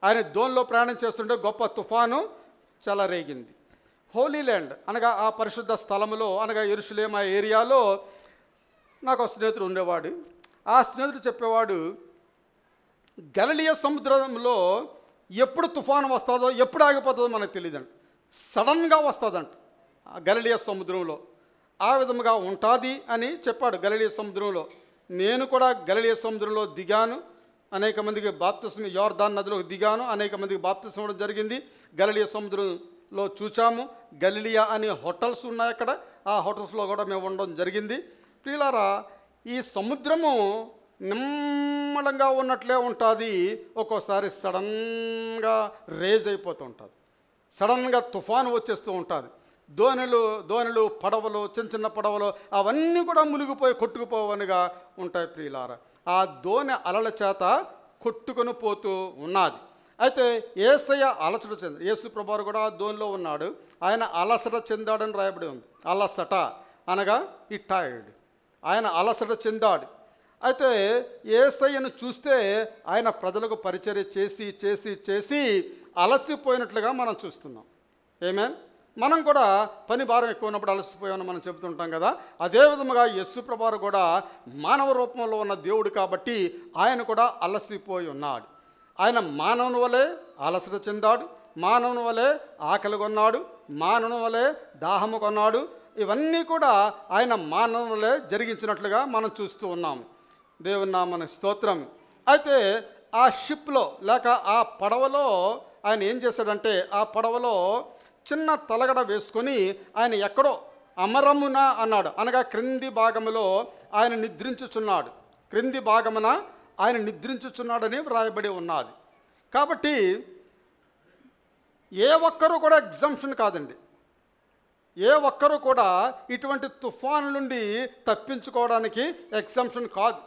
ఆయన దోణిలో ప్రయాణం చేస్తుంటే గొప్ప తుఫాను చెలరేగింది. హోలీ ల్యాండ్ అనగా ఆ పరిశుద్ధ స్థలములో, అనగా యెరూషలేము ఆ ఏరియాలో నాకు ఒక స్నేహితుడు ఉండేవాడు. ఆ స్నేహితుడు చెప్పేవాడు, గలిలయ సముద్రంలో ఎప్పుడు తుఫాను వస్తుందో, ఎప్పుడు ఆగిపోతుందో మనకు తెలియదంట. సడన్గా వస్తుందంట ఆ గలిలయ సముద్రంలో. ఆ విధముగా ఉంటుంది అని చెప్పాడు. గలిలయ సముద్రంలో నేను కూడా గలిలయ సముద్రంలో దిగాను. అనేక మందికి బాప్తిస్మం, యోర్దాను నదిలోకి దిగాను. అనేక మందికి బాప్తిస్మం ఇవ్వడం జరిగింది. గలిలయ సముద్రంలో చూచాము. గలిలియా అనే హోటల్స్ ఉన్నాయి అక్కడ. ఆ హోటల్స్లో కూడా మేము ఉండడం జరిగింది. ప్రియులారా, ఈ సముద్రము నిమ్మలంగా ఉన్నట్లే ఉంటుంది, ఒక్కోసారి సడన్గా రేజ్ అయిపోతూ ఉంటుంది, సడన్గా తుఫాను వచ్చేస్తూ ఉంటుంది. దోణులు పడవలు, చిన్న చిన్న పడవలు అవన్నీ కూడా మునిగిపోయి కొట్టుకుపోవనిగా ఉంటాయి. ప్రియులారా, ఆ దోణి అలల చేత కొట్టుకొని పోతూ ఉన్నది. అయితే యేసయ్య అలసట చెందాడు. యేసు ప్రభువు కూడా దోణిలో ఉన్నాడు. ఆయన అలసట చెందాడని రాయబడి ఉంది. అలసట అనగా ఈ టైర్డ్, ఆయన అలసట చెందాడు. అయితే యేసయ్యను చూస్తే ఆయన ప్రజలకు పరిచర్య చేసి చేసి చేసి అలసిపోయినట్లుగా మనం చూస్తున్నాం. ఆమేన్. మనం కూడా పని భారం ఎక్కువ ఉన్నప్పుడు అలసిపోయామని మనం చెబుతుంటాం కదా. అదేవిధముగా యేసు ప్రభువు కూడా మానవ రూపంలో ఉన్న దేవుడు కాబట్టి ఆయన కూడా అలసిపోయి ఉన్నాడు. ఆయన మానవుని వలె అలసట చెందాడు, మానవుని వలె ఆకలి కొన్నాడు, మానవుని వలె దాహము కొన్నాడు. ఇవన్నీ కూడా ఆయన మానవుని వలె జరిగించినట్లుగా మనం చూస్తూ ఉన్నాము. దేవుని నామమునకు స్తోత్రం. అయితే ఆ షిప్లో లేక ఆ పడవలో ఆయన ఏం చేశాడంటే, ఆ పడవలో చిన్న తలగడ వేసుకొని ఆయన ఎక్కడో అమరమున అన్నాడు, అనగా క్రింది భాగములో ఆయన నిద్రించుచున్నాడు. క్రింది భాగమున ఆయన నిద్రించుచున్నాడని వ్రాయబడి ఉన్నది. కాబట్టి ఏ ఒక్కరూ కూడా ఎగ్జంప్షన్ కాదండి. ఏ ఒక్కరూ కూడా ఇటువంటి తుఫాను నుండి తప్పించుకోవడానికి ఎగ్జంప్షన్ కాదు.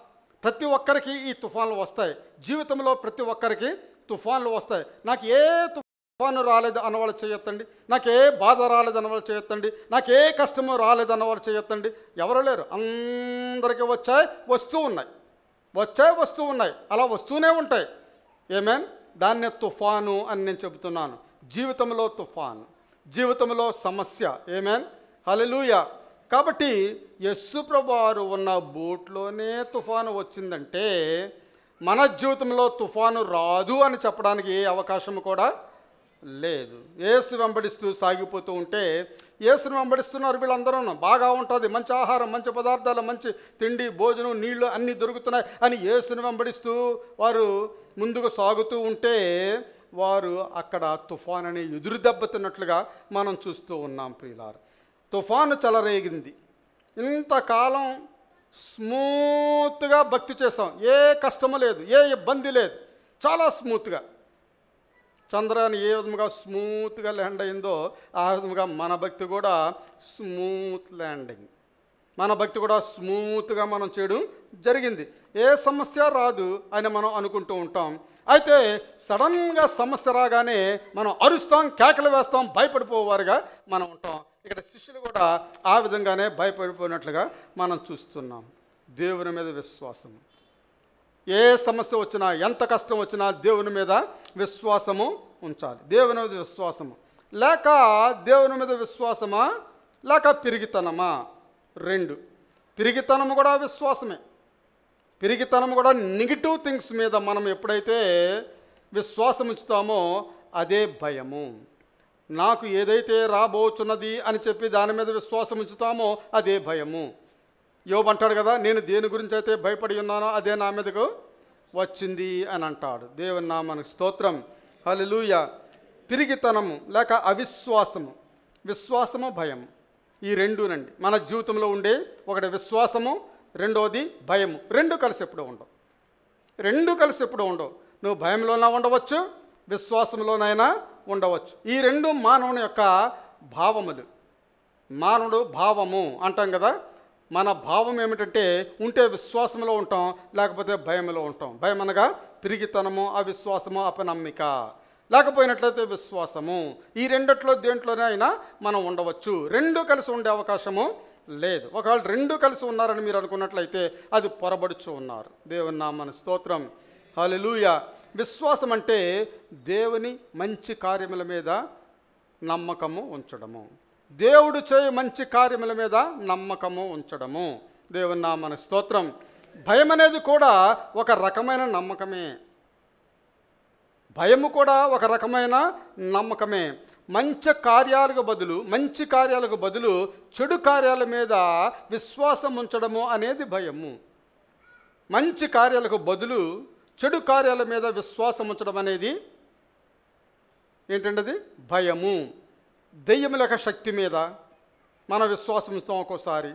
ప్రతి ఒక్కరికి ఈ తుఫాన్లు వస్తాయి. జీవితంలో ప్రతి ఒక్కరికి తుఫాన్లు వస్తాయి. నాకు ఏ తుఫాను రాలేదు అన్నవాళ్ళు చేయొద్దండి, నాకు ఏ బాధ రాలేదు అన్నవాళ్ళు చేయొద్దండి, నాకు ఏ కష్టము రాలేదు అన్నవాళ్ళు చేయొద్దండి. ఎవరు లేరు, అందరికీ వచ్చాయి, వస్తూ ఉన్నాయి, అలా వస్తూనే ఉంటాయి. ఏమేన్, దాన్నే తుఫాను అని నేను చెబుతున్నాను. జీవితంలో తుఫాను, జీవితంలో సమస్య. ఏమేన్, హల్లెలూయా. కాబట్టి యేసు ప్రభువారు ఉన్న బోట్లోనే తుఫాను వచ్చిందంటే మన జీవితంలో తుఫాను రాదు అని చెప్పడానికి ఏ అవకాశం కూడా లేదు. యేసు వెంబడిస్తూ సాగిపోతూ ఉంటే, యేసును వెంబడిస్తున్నారు వీళ్ళందరూ, బాగా ఉంటుంది, మంచి ఆహారం, మంచి పదార్థాలు, మంచి తిండి, భోజనం, నీళ్లు అన్నీ దొరుకుతున్నాయి అని యేసును వెంబడిస్తూ వారు ముందుకు సాగుతూ ఉంటే వారు అక్కడ తుఫాన్ అని ఎదురు దెబ్బతిన్నట్లుగా మనం చూస్తూ ఉన్నాం ప్రియులారు. తుఫాను చెలరేగింది. ఇంతకాలం స్మూత్గా భక్తి చేసాం, ఏ కష్టము లేదు, ఏ ఇబ్బంది లేదు, చాలా స్మూత్గా. చంద్రాన్ని ఏ విధముగా స్మూత్గా ల్యాండ్ అయిందో ఆ విధముగా మన భక్తి కూడా స్మూత్ ల్యాండింగ్, మన భక్తి కూడా స్మూత్గా మనం చేయడం జరిగింది. ఏ సమస్య రాదు అని మనం అనుకుంటూ ఉంటాం. అయితే సడన్గా సమస్య రాగానే మనం అరుస్తాం, కేకలు వేస్తాం, భయపడిపోవారుగా మనం ఉంటాం. ఇక్కడ శిష్యులు కూడా ఆ విధంగానే భయపడిపోయినట్లుగా మనం చూస్తున్నాం. దేవుని మీద విశ్వాసము, ఏ సమస్య వచ్చినా, ఎంత కష్టం వచ్చినా దేవుని మీద విశ్వాసము ఉంచాలి. దేవుని మీద విశ్వాసము లేక దేవుని మీద విశ్వాసమా లేక పిరిగితనమా, రెండు. పిరిగితనము కూడా విశ్వాసమే. పిరిగితనము కూడా నెగిటివ్ థింగ్స్ మీద మనం ఎప్పుడైతే విశ్వాసం ఉంచుతామో అదే భయము. నాకు ఏదైతే రాబోచున్నది అని చెప్పి దాని మీద విశ్వాసం ఉంచుతామో అదే భయము. యోబు అంటాడు కదా, నేను దేని గురించి అయితే భయపడి ఉన్నానో అదే నా మీదకు వచ్చింది అని అంటాడు. దేవుని నామానికి స్తోత్రం, హల్లెలూయా. పిరిగితనము లేక అవిశ్వాసము, విశ్వాసము భయము, ఈ రెండునండి మన జీవితంలో ఉండే. ఒకటి విశ్వాసము, రెండోది భయము. రెండు కలిసి ఎప్పుడూ ఉండవు, నువ్వు భయంలోనా ఉండవచ్చు, విశ్వాసంలోనైనా ఉండవచ్చు. ఈ రెండు మానవుని యొక్క భావములు. మానవుడు భావము అంటాం కదా, మన భావం ఏమిటంటే ఉంటే విశ్వాసంలో ఉంటాం, లేకపోతే భయంలో ఉంటాం. భయం అనగా పిరిగితనము, అవిశ్వాసము, అపనమ్మిక. లేకపోయినట్లయితే విశ్వాసము. ఈ రెండిట్లో దేంట్లోనే అయినా మనం ఉండవచ్చు. రెండు కలిసి ఉండే అవకాశము లేదు. ఒకవేళ రెండు కలిసి ఉన్నారని మీరు అనుకున్నట్లయితే అది పొరబడుచు ఉన్నారు. దేవుని నామమున స్తోత్రం, హల్లెలూయా. విశ్వాసం అంటే దేవుని మంచి కార్యముల మీద నమ్మకము ఉంచడము, దేవుడు చేయ మంచి కార్యముల మీద నమ్మకము ఉంచడము. దేవుని నామమున స్తోత్రం. భయం అనేది కూడా ఒక రకమైన నమ్మకమే. భయము కూడా ఒక రకమైన నమ్మకమే. మంచి కార్యాలకు బదులు చెడు కార్యాల మీద విశ్వాసం ఉంచడము అనేది భయము. మంచి కార్యాలకు బదులు చెడు కార్యాల మీద విశ్వాసం ఉంచడం అనేది ఏంటంటే అది భయము. దెయ్యముల యొక్క శక్తి మీద మన విశ్వాసం ఉంచుతాం ఒక్కోసారి,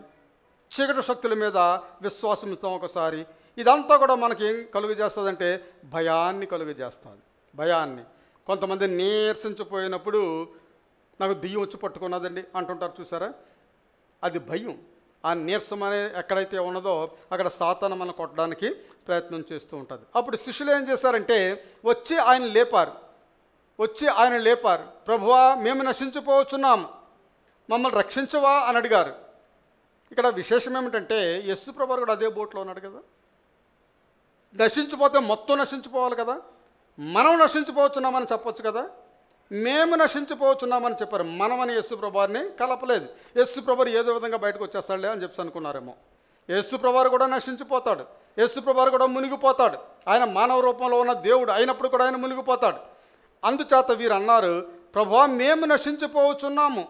చీకటి శక్తుల మీద విశ్వాసం ఉంచుతాం ఒకసారి. ఇదంతా కూడా మనకి ఏం కలుగు చేస్తుందంటే భయాన్ని కలుగు చేస్తుంది. భయాన్ని. కొంతమంది నీరసించిపోయినప్పుడు నాకు దెయ్యం వచ్చి పట్టుకున్నదండి అంటుంటారు, చూసారా? అది భయం. ఆ నీరసం అనే ఎక్కడైతే ఉన్నదో అక్కడ సాతాను మనం కొట్టడానికి ప్రయత్నం చేస్తూ ఉంటుంది. అప్పుడు శిష్యులు ఏం చేశారంటే వచ్చి ఆయన లేపారు. ప్రభువా, మేము నశించిపోవచ్చున్నాము, మమ్మల్ని రక్షించవా అని అడిగారు. ఇక్కడ విశేషం ఏమిటంటే యేసు ప్రభువు కూడా అదే బోట్లో ఉన్నాడు కదా. నశించిపోతే మొత్తం నశించిపోవాలి కదా. మనం నశించిపోవచ్చున్నామని చెప్పొచ్చు కదా. మేము నశించిపోవచ్చున్నామని చెప్పారు. మనమని యేసు ప్రభువారిని కలపలేదు. యేసు ప్రభువారు ఏదో విధంగా బయటకు వచ్చేస్తాడులే అని చెప్పి అనుకున్నారేమో. యేసు ప్రభువారు కూడా నశించిపోతాడు, యేసు ప్రభువారు కూడా మునిగిపోతాడు. ఆయన మానవ రూపంలో ఉన్న దేవుడు అయినప్పుడు కూడా ఆయన మునిగిపోతాడు. అందుచేత వీరు అన్నారు, ప్రభువా, మేము నశించిపోవచ్చున్నాము,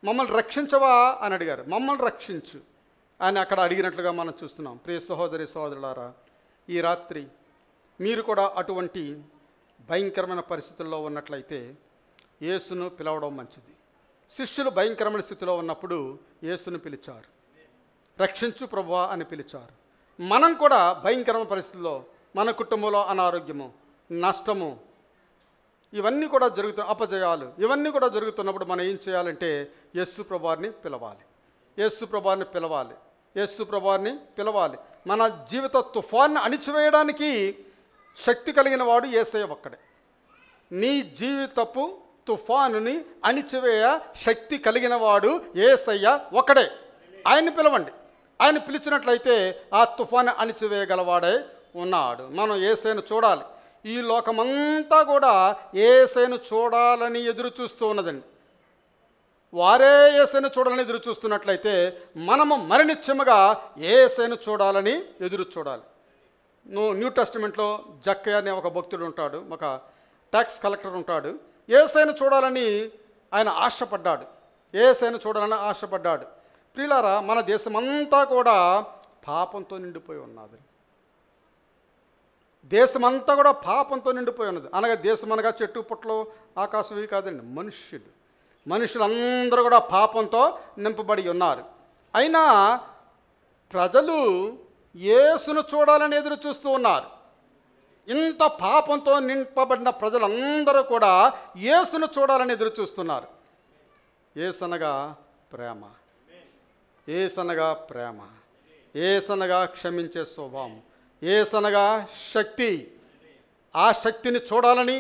మమ్మల్ని రక్షించవా అని అడిగారు. మమ్మల్ని రక్షించు అని అక్కడ అడిగినట్లుగా మనం చూస్తున్నాం. ప్రియ సహోదరి సహోదరులారా, ఈ రాత్రి మీరు కూడా అటువంటి భయంకరమైన పరిస్థితుల్లో ఉన్నట్లయితే యేసును పిలవడం మంచిది. శిష్యులు భయంకరమైన స్థితిలో ఉన్నప్పుడు యేసును పిలిచారు, రక్షించు ప్రభువా అని పిలిచారు. మనం కూడా భయంకరమైన పరిస్థితుల్లో మన కుటుంబంలో అనారోగ్యము, నష్టము, ఇవన్నీ కూడా అపజయాలు ఇవన్నీ కూడా జరుగుతున్నప్పుడు మనం ఏం చేయాలంటే యేసు ప్రభువారిని పిలవాలి. యేసు ప్రభువారిని పిలవాలి. మన జీవిత తుఫాన్ని అణిచివేయడానికి శక్తి కలిగిన వాడు యేసయ్య ఒక్కడే. నీ జీవితపు తుఫానుని అణిచివేయ శక్తి కలిగిన వాడు యేసయ్య ఒక్కడే. ఆయన్ని పిలవండి. ఆయన పిలిచినట్లయితే ఆ తుఫాను అణిచివేయగలవాడే ఉన్నాడు. మనం యేసయ్యను చూడాలి. ఈ లోకమంతా కూడా యేసయ్యను చూడాలని ఎదురు చూస్తూ ఉన్నదండి. వారే యేసయ్యను చూడాలని ఎదురు చూస్తున్నట్లయితే మనము మరణిత్యముగా యేసయ్యను చూడాలని ఎదురు చూడాలి. న్యూ టెస్టిమెంట్లో జక్కయ్య అనే ఒక భక్తుడు ఉంటాడు, ఒక ట్యాక్స్ కలెక్టర్ ఉంటాడు. యేసయ్యను చూడాలని ఆయన ఆశపడ్డాడు. యేసయ్యను చూడాలని ఆశపడ్డాడు. ప్రియులారా, మన దేశమంతా కూడా పాపంతో నిండిపోయి ఉన్నది. దేశమంతా కూడా పాపంతో నిండిపోయి ఉన్నది. అనగా దేశం అనగా చెట్టు పుట్టలు ఆకాశం ఇవి కాదండి, మనుషులందరూ కూడా పాపంతో నింపబడి ఉన్నారు. అయినా ప్రజలు యేసును చూడాలని ఎదురు చూస్తూ ఉన్నారు. ఇంత పాపంతో నింపబడిన ప్రజలందరూ కూడా యేసును చూడాలని ఎదురు చూస్తున్నారు. యేసనగా ప్రేమ, యేసనగా ప్రేమ, యేసనగా క్షమించే స్వభావం, యేసనగా శక్తి. ఆ శక్తిని చూడాలని,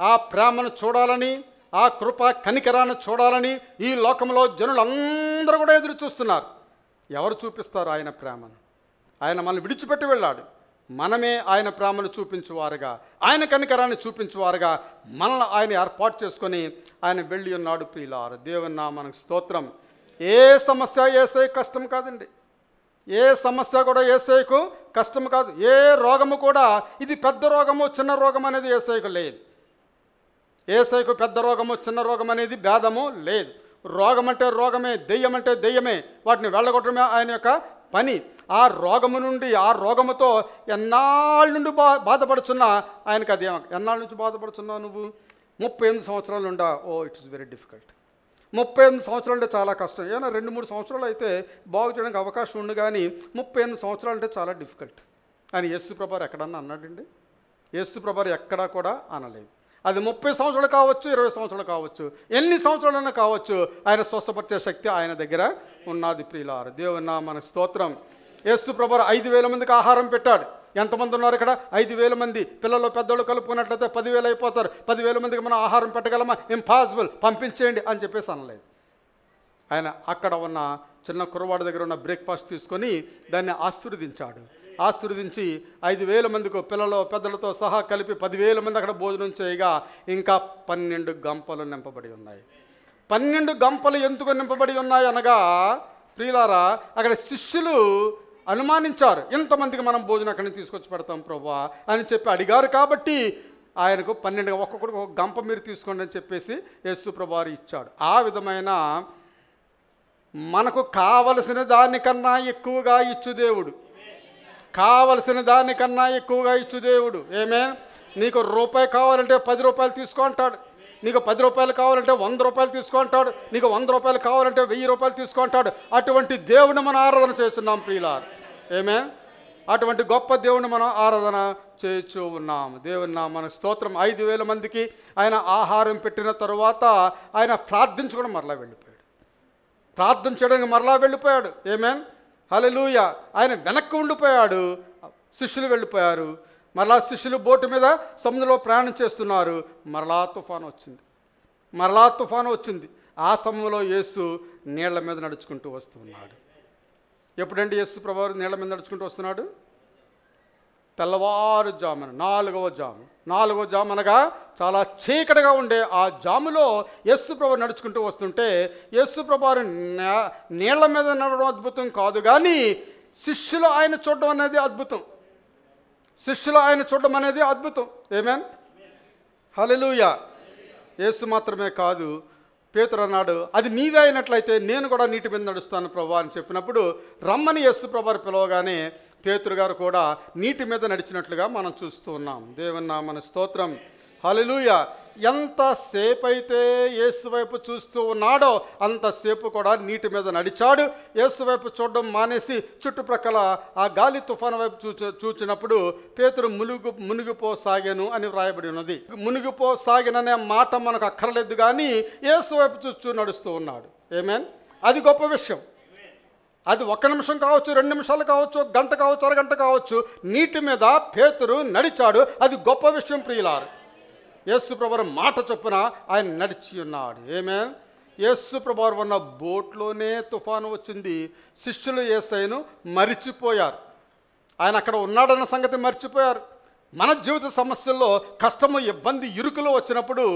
ఆ ప్రేమను చూడాలని, ఆ కృప కనికరాన్ని చూడాలని ఈ లోకంలో జనులందరూ కూడా ఎదురు చూస్తున్నారు. ఎవరు చూపిస్తారు ఆయన ప్రేమను? ఆయన మనల్ని విడిచిపెట్టి వెళ్ళాడు. మనమే ఆయన ప్రేమను చూపించువారుగా, ఆయన కనికరాన్ని చూపించువారుగా మనల్ని ఆయన ఏర్పాటు చేసుకొని ఆయన వెళ్ళి ఉన్నాడు. ప్రియులారా, దేవుని నామమునకు స్తోత్రం. ఏ సమస్య యేసయ్యకు కష్టం కాదండి. ఏ సమస్య కూడా యేసయ్యకు కష్టం కాదు. ఏ రోగము కూడా ఇది పెద్ద రోగము చిన్న రోగం అనేది యేసయ్యకు లేదు. యేసయ్యకు పెద్ద రోగము చిన్న రోగం అనేది భేదము లేదు. రోగం అంటే రోగమే, దెయ్యం అంటే దెయ్యమే. వాటిని వెళ్ళగొట్టడమే ఆయన యొక్క పని. ఆ రోగము నుండి, ఆ రోగముతో ఎన్నాళ్ళ నుండి బాధపడుచున్నా ఆయనకు అది ఎన్నాళ్ళ నుంచి బాధపడుచున్నావు నువ్వు? 38 సంవత్సరాల నుండా? It is very difficult. 38 సంవత్సరాలు అంటే చాలా కష్టం. ఏమైనా 2-3 సంవత్సరాలు అయితే బాగు చేయడానికి అవకాశం ఉంది, కానీ 38 సంవత్సరాలు అంటే చాలా డిఫికల్ట్ అని యేసు ప్రభువారు ఎక్కడన్నా అన్నాడండి? యేసు ప్రభువారు ఎక్కడా కూడా అనలేదు. అది 30 సంవత్సరాలు కావచ్చు, 20 సంవత్సరాలు కావచ్చు, ఎన్ని సంవత్సరాలైనా కావచ్చు, ఆయన స్వస్థపరిచే శక్తి ఆయన దగ్గర ఉన్నది. ప్రియులారా, దేవుని నామమునకు స్తోత్రం. యేసు ప్రభువారు 5,000 మందికి ఆహారం పెట్టాడు. ఎంతమంది ఉన్నారు ఇక్కడ? 5,000 మంది. పిల్లలు పెద్దోళ్ళు కలుపుకున్నట్లయితే 10,000 అయిపోతారు. 10,000 మందికి మనం ఆహారం పెట్టగలమా? ఇంపాసిబుల్, పంపించేయండి అని చెప్పేసి అనలేదు. ఆయన అక్కడ ఉన్న చిన్న కుర్రవాడి దగ్గర ఉన్న బ్రేక్ఫాస్ట్ తీసుకొని దాన్ని ఆశీర్వదించాడు. ఆశీర్వదించి 5,000 మందికి పిల్లలు పెద్దలతో సహా కలిపి 10,000 మంది అక్కడ భోజనం చేయగా ఇంకా 12 గంపలు నింపబడి ఉన్నాయి. 12 గంపలు ఎందుకు నింపబడి ఉన్నాయి అనగా, ప్రియులారా, అక్కడ శిష్యులు అనుమానించారు. ఇంతమందికి మనం భోజనం అక్కడి నుంచి తీసుకొచ్చి పెడతాం ప్రభువా అని చెప్పి అడిగారు. కాబట్టి ఆయనకు 12 ఒక్కొక్కడికి ఒక గంప మీరు తీసుకోండి అని చెప్పేసి యేసు ప్రభువారు ఇచ్చాడు. ఆ విధమైన మనకు కావలసిన దానికన్నా ఎక్కువగా ఇచ్చు దేవుడు. కావలసిన దానికన్నా ఎక్కువగా ఇచ్చు దేవుడు. నీకు రూపాయి కావాలంటే 10 రూపాయలు తీసుకో అంటాడు. నీకు 10 రూపాయలు కావాలంటే 100 రూపాయలు తీసుకో అంటాడు. నీకు 100 రూపాయలు కావాలంటే 1000 రూపాయలు తీసుకో అంటాడు. అటువంటి దేవుని మనం ఆరాధన చేస్తున్నాం ప్రియులారా. అటువంటి గొప్ప దేవుని మనం ఆరాధన చేస్తూ ఉన్నాము. దేవుని నామమునకు స్తోత్రం. 5,000 మందికి ఆయన ఆహారం పెట్టిన తరువాత ఆయన ప్రార్థించుకోవడం మరలా వెళ్ళిపోయాడు. ప్రార్థన చేయడానికి మరలా వెళ్ళిపోయాడు. హల్లెలూయా. ఆయన వెనక్కి ఉండిపోయాడు. శిష్యులు వెళ్ళిపోయారు. మరలా శిష్యులు బోటు మీద సముద్రంలో ప్రయాణం చేస్తున్నారు. మరలా తుఫాను వచ్చింది. ఆ సమయంలో యేసు నీళ్ల మీద నడుచుకుంటూ వస్తున్నాడు. ఎప్పుడంటే యేసు ప్రభువారు నీళ్ల మీద నడుచుకుంటూ వస్తున్నాడు? తెల్లవారుజామున 4వ జాము అనగా చాలా చీకటిగా ఉండే ఆ జాములో యేసు ప్రభువారు నడుచుకుంటూ వస్తుంటే, యేసు ప్రభువారు నీళ్ల మీద నడవడం అద్భుతం కాదు, కానీ శిష్యులు ఆయన చూడడం అనేది అద్భుతం. హల్లెలూయా. యేసు మాత్రమే కాదు, పేతురు అన్నాడు, అది నీవే అయినట్లయితే నేను కూడా నీటి మీద నడుస్తాను ప్రభువా అని చెప్పినప్పుడు రమ్మని యేసు ప్రభువారు పిలవగానే పేతురు గారు కూడా నీటి మీద నడిచినట్లుగా మనం చూస్తూ ఉన్నాం. దేవుని నామమునకు స్తోత్రం. హల్లెలూయా. ఎంతసేపు అయితే యేసు వైపు చూస్తూ ఉన్నాడో అంతసేపు కూడా నీటి మీద నడిచాడు. యేసు వైపు చూడడం మానేసి చుట్టుప్రక్కల ఆ గాలి తుఫాను వైపు చూచినప్పుడు పేతురు మునిగిపోసాగాను అని వ్రాయబడి ఉన్నది. మునిగిపోసాగిననే మాట మనకు అక్కర్లేదు, కానీ యేసు వైపు చూస్తూ నడుస్తూ ఉన్నాడు. అది గొప్ప విషయం. అది 1 నిమిషం కావచ్చు, 2 నిమిషాలు కావచ్చు, గంట కావచ్చు, అరగంట కావచ్చు, నీటి మీద పేతురు నడిచాడు. అది గొప్ప విషయం ప్రియులారు. యేసు ప్రభువు మాట చొప్పున ఆయన నడిచి ఉన్నాడు. ఆమేన్. యేసు ప్రభువు ఉన్న బోట్లోనే తుఫాను వచ్చింది. శిష్యులు యేసయ్యను మరిచిపోయారు. ఆయన అక్కడ ఉన్నాడన్న సంగతి మర్చిపోయారు. మన జీవిత సమస్యల్లో కష్టము, ఇబ్బంది, ఇరుకులు వచ్చినప్పుడు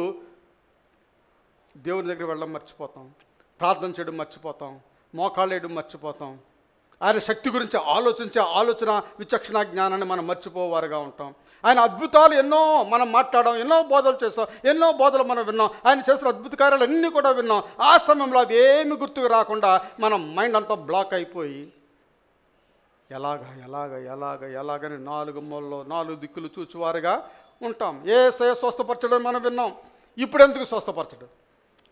దేవుని దగ్గర వెళ్ళడం మర్చిపోతాం, ప్రార్థన చేయడం మర్చిపోతాం, మోకాళ్ళు వేయడం మర్చిపోతాం, ఆయన శక్తి గురించి ఆలోచించే ఆలోచన, విచక్షణ జ్ఞానాన్ని మనం మర్చిపోవారుగా ఉంటాం. ఆయన అద్భుతాలు ఎన్నో మనం మాట్లాడాం, ఎన్నో బోధలు చేసాం, ఎన్నో బోధలు మనం విన్నాం, ఆయన చేసిన అద్భుత కార్యాలు అన్నీ కూడా విన్నాం. ఆ సమయంలో అవి ఏమి గుర్తుకు రాకుండా మన మైండ్ అంతా బ్లాక్ అయిపోయి ఎలాగని 4 మూలలో 4 దిక్కులు చూచువారుగా ఉంటాం. యేసయ్య స్వస్థపరచడం మనం విన్నాం. ఇప్పుడు ఎందుకు స్వస్థపరచడు?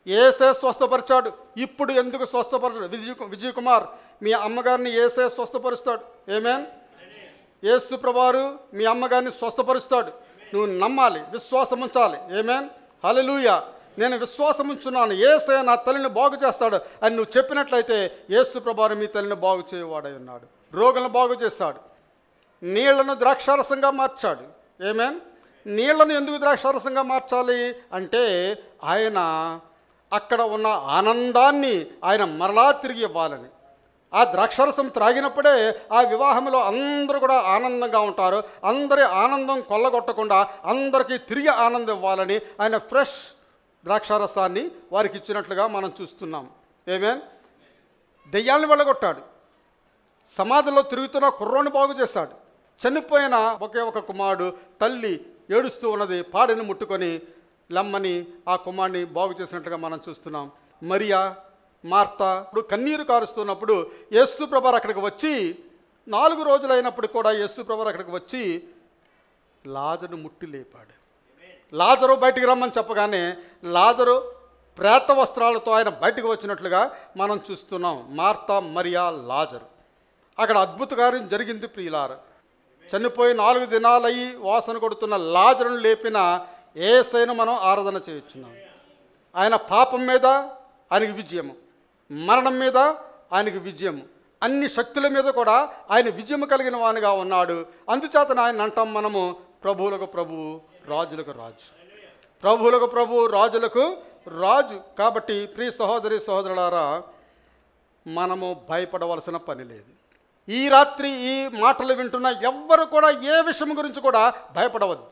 యేసయ్య స్వస్థపరిచాడు, ఇప్పుడు ఎందుకు స్వస్థపరచడు? విజయ్ కుమార్, మీ అమ్మగారిని యేసయ్య స్వస్థపరుస్తాడు. ఆమేన్. యేసు ప్రభువారు మీ అమ్మగారిని స్వస్థపరుస్తాడు. నువ్వు నమ్మాలి, విశ్వాసం ఉంచాలి. ఆమేన్. హల్లెలూయా. నేను విశ్వాసం ఉంచున్నాను, యేసయ్య నా తల్లిని బాగు చేస్తాడు అని నువ్వు చెప్పినట్లయితే యేసు ప్రభువారు మీ తల్లిని బాగు చేయవాడై ఉన్నాడు. రోగులను బాగు చేశాడు, నీళ్లను ద్రాక్షారసంగా మార్చాడు. ఆమేన్. నీళ్లను ఎందుకు ద్రాక్షారసంగా మార్చాలి అంటే ఆయన అక్కడ ఉన్న ఆనందాన్ని ఆయన మరలా తిరిగి ఇవ్వాలని. ఆ ద్రాక్షారసం త్రాగినప్పుడే ఆ వివాహంలో అందరూ కూడా ఆనందంగా ఉంటారు. అందరి ఆనందం కొల్లగొట్టకుండా అందరికీ తిరిగి ఆనందం ఇవ్వాలని ఆయన ఫ్రెష్ ద్రాక్షారసాన్ని వారికి ఇచ్చినట్లుగా మనం చూస్తున్నాం. ఆమేన్. దెయ్యాలను వెళ్ళగొట్టాడు, సమాధిలో తిరుగుతున్న కుర్రోని బాగు చేశాడు, చనిపోయిన ఒకే ఒక కుమారుడు తల్లి ఏడుస్తూ ఉన్నది, పాడెను ముట్టుకొని లమ్మని ఆ కుమారుని బాగు చేసినట్లుగా మనం చూస్తున్నాం. మరియా, మార్తా ఇప్పుడు కన్నీరు కారుస్తున్నప్పుడు యేసు ప్రభువు అక్కడికి వచ్చి 4 రోజులైనప్పుడు కూడా యేసు ప్రభువు అక్కడికి వచ్చి లాజరును ముట్టి లేపాడు. లాజరు బయటికి రమ్మని చెప్పగానే లాజరు ప్రేత వస్త్రాలతో ఆయన బయటకు వచ్చినట్లుగా మనం చూస్తున్నాం. మార్తా, మరియా, లాజరు. అక్కడ అద్భుత కార్యం జరిగింది ప్రియులార. చనిపోయి 4 దినాలయ్యి వాసన కొడుతున్న లాజరును లేపిన యేసయ్యను మనం ఆరాధన చేయుచున్నాం. ఆయన పాపం మీద ఆయనకి విజయము, మరణం మీద ఆయనకి విజయము, అన్ని శక్తుల మీద కూడా ఆయన విజయము కలిగిన వానిగా ఉన్నాడు. అందుచేత ఆయన అంటాం మనము ప్రభువులకు ప్రభువు, రాజులకు రాజు. ప్రభువులకు ప్రభువు, రాజులకు రాజు. కాబట్టి ప్రియ సహోదరి సహోదరులారా, మనము భయపడవలసిన పని లేదు. ఈ రాత్రి ఈ మాటలు వింటున్న ఎవ్వరు కూడా ఏ విషయం గురించి కూడా భయపడవద్దు.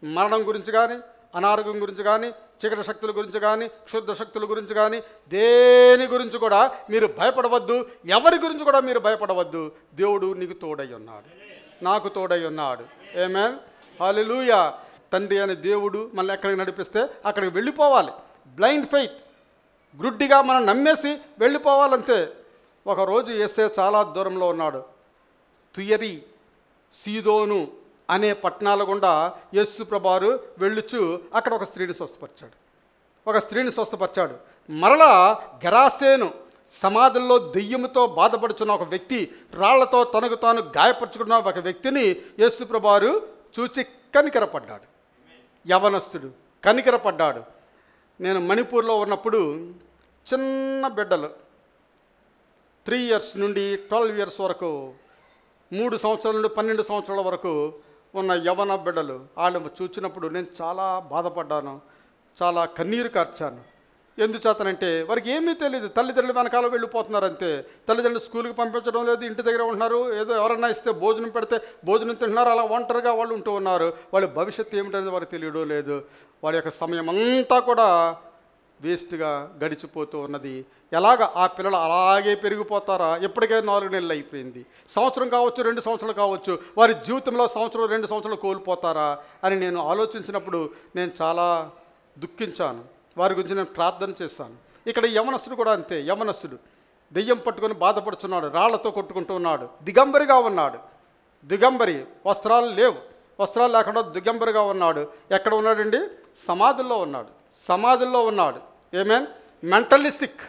మరణం గురించి కానీ, అనారోగ్యం గురించి కానీ, చీకటి శక్తుల గురించి కానీ, క్షుద్ర శక్తుల గురించి కానీ, దేని గురించి కూడా మీరు భయపడవద్దు. ఎవరి గురించి కూడా మీరు భయపడవద్దు. దేవుడు నీకు తోడై ఉన్నాడు, నాకు తోడై ఉన్నాడు. ఆమేన్. హల్లెలూయా. తండ్రి అనే దేవుడు మనల్ని ఎక్కడికి నడిపిస్తే అక్కడికి వెళ్ళిపోవాలి. బ్లైండ్ ఫెయిత్, గ్రుడ్డిగా మనం నమ్మేసి వెళ్ళిపోవాలంతే. ఒకరోజు యేసయ్య చాలా దూరంలో ఉన్నాడు. తుయరి, సీదోను అనే పట్టణాల గుండా యేసు ప్రభువారు వెళ్ళుచు అక్కడ ఒక స్త్రీని స్వస్థపరిచాడు. మరలా గెరాసేను సమాధుల్లో దెయ్యముతో బాధపడుచున్న ఒక వ్యక్తి, రాళ్లతో తనకు తాను గాయపరుచుకున్న ఒక వ్యక్తిని యేసు ప్రభువారు చూచి కనికరపడ్డాడు. యవనస్తుడు కనికరపడ్డాడు. నేను మణిపూర్లో ఉన్నప్పుడు చిన్న బిడ్డలు 3 years నుండి 12 years వరకు, 3 సంవత్సరాల నుండి 12 సంవత్సరాల వరకు ఉన్న యవన బిడ్డలు వాళ్ళు చూచినప్పుడు నేను చాలా బాధపడ్డాను, చాలా కన్నీరు కార్చాను. ఎందుచేతనంటే వారికి ఏమీ తెలియదు. తల్లిదండ్రులు వెనకాల వెళ్ళిపోతున్నారు అంతే. తల్లిదండ్రులు స్కూల్కి పంపించడం లేదు, ఇంటి దగ్గర ఉంటున్నారు. ఏదో ఎవరన్నా ఇస్తే భోజనం పెడితే భోజనం తింటున్నారు. అలా ఒంటరిగా వాళ్ళు ఉంటూ ఉన్నారు. వాళ్ళ భవిష్యత్తు ఏమిటనేది వారికి తెలియడం లేదు. వాడి యొక్క సమయం అంతా కూడా వేస్ట్గా గడిచిపోతూ ఉన్నది. ఎలాగ ఆ పిల్లలు అలాగే పెరిగిపోతారా? ఎప్పటికే 4 నెలలు అయిపోయింది. సంవత్సరం కావచ్చు, 2 సంవత్సరాలు కావచ్చు. వారి జీవితంలో సంవత్సరం 2 సంవత్సరాలు కోల్పోతారా అని నేను ఆలోచించినప్పుడు నేను చాలా దుఃఖించాను. వారి గురించి నేను ప్రార్థన చేశాను. ఇక్కడ యవనస్తుడు కూడా అంతే. యవనస్తుడు దెయ్యం పట్టుకొని బాధపడుతున్నాడు, రాళ్లతో కొట్టుకుంటూ ఉన్నాడు, దిగంబరిగా ఉన్నాడు. దిగంబరి, వస్త్రాలు లేవు, వస్త్రాలు లేకుండా దిగంబరిగా ఉన్నాడు. ఎక్కడ ఉన్నాడండి? సమాధుల్లో ఉన్నాడు. ఆమేన్. మెంటల్లీ సిక్,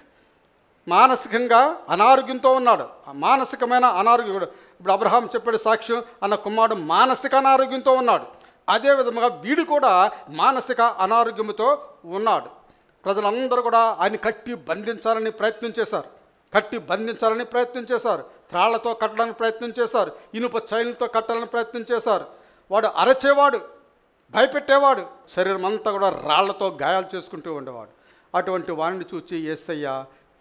మానసికంగా అనారోగ్యంతో ఉన్నాడు. మానసికమైన అనారోగ్యం కూడా. ఇప్పుడు అబ్రహాం చెప్పాడు సాక్ష్యం, అన్న కుమారుడు మానసిక అనారోగ్యంతో ఉన్నాడు. అదేవిధంగా వీడు కూడా మానసిక అనారోగ్యంతో ఉన్నాడు. ప్రజలందరూ కూడా ఆయన కట్టి బంధించాలని ప్రయత్నం చేశారు, కట్టి బంధించాలని ప్రయత్నం చేశారు, త్రాళ్లతో కట్టడానికి ప్రయత్నం చేశారు, ఇనుప చైన్లతో కట్టాలని ప్రయత్నం చేశారు. వాడు అరచేవాడు, భయపెట్టేవాడు, శరీరం అంతా కూడా రాళ్లతో గాయాలు చేసుకుంటూ ఉండేవాడు. అటువంటి వాడిని చూచి యేసయ్య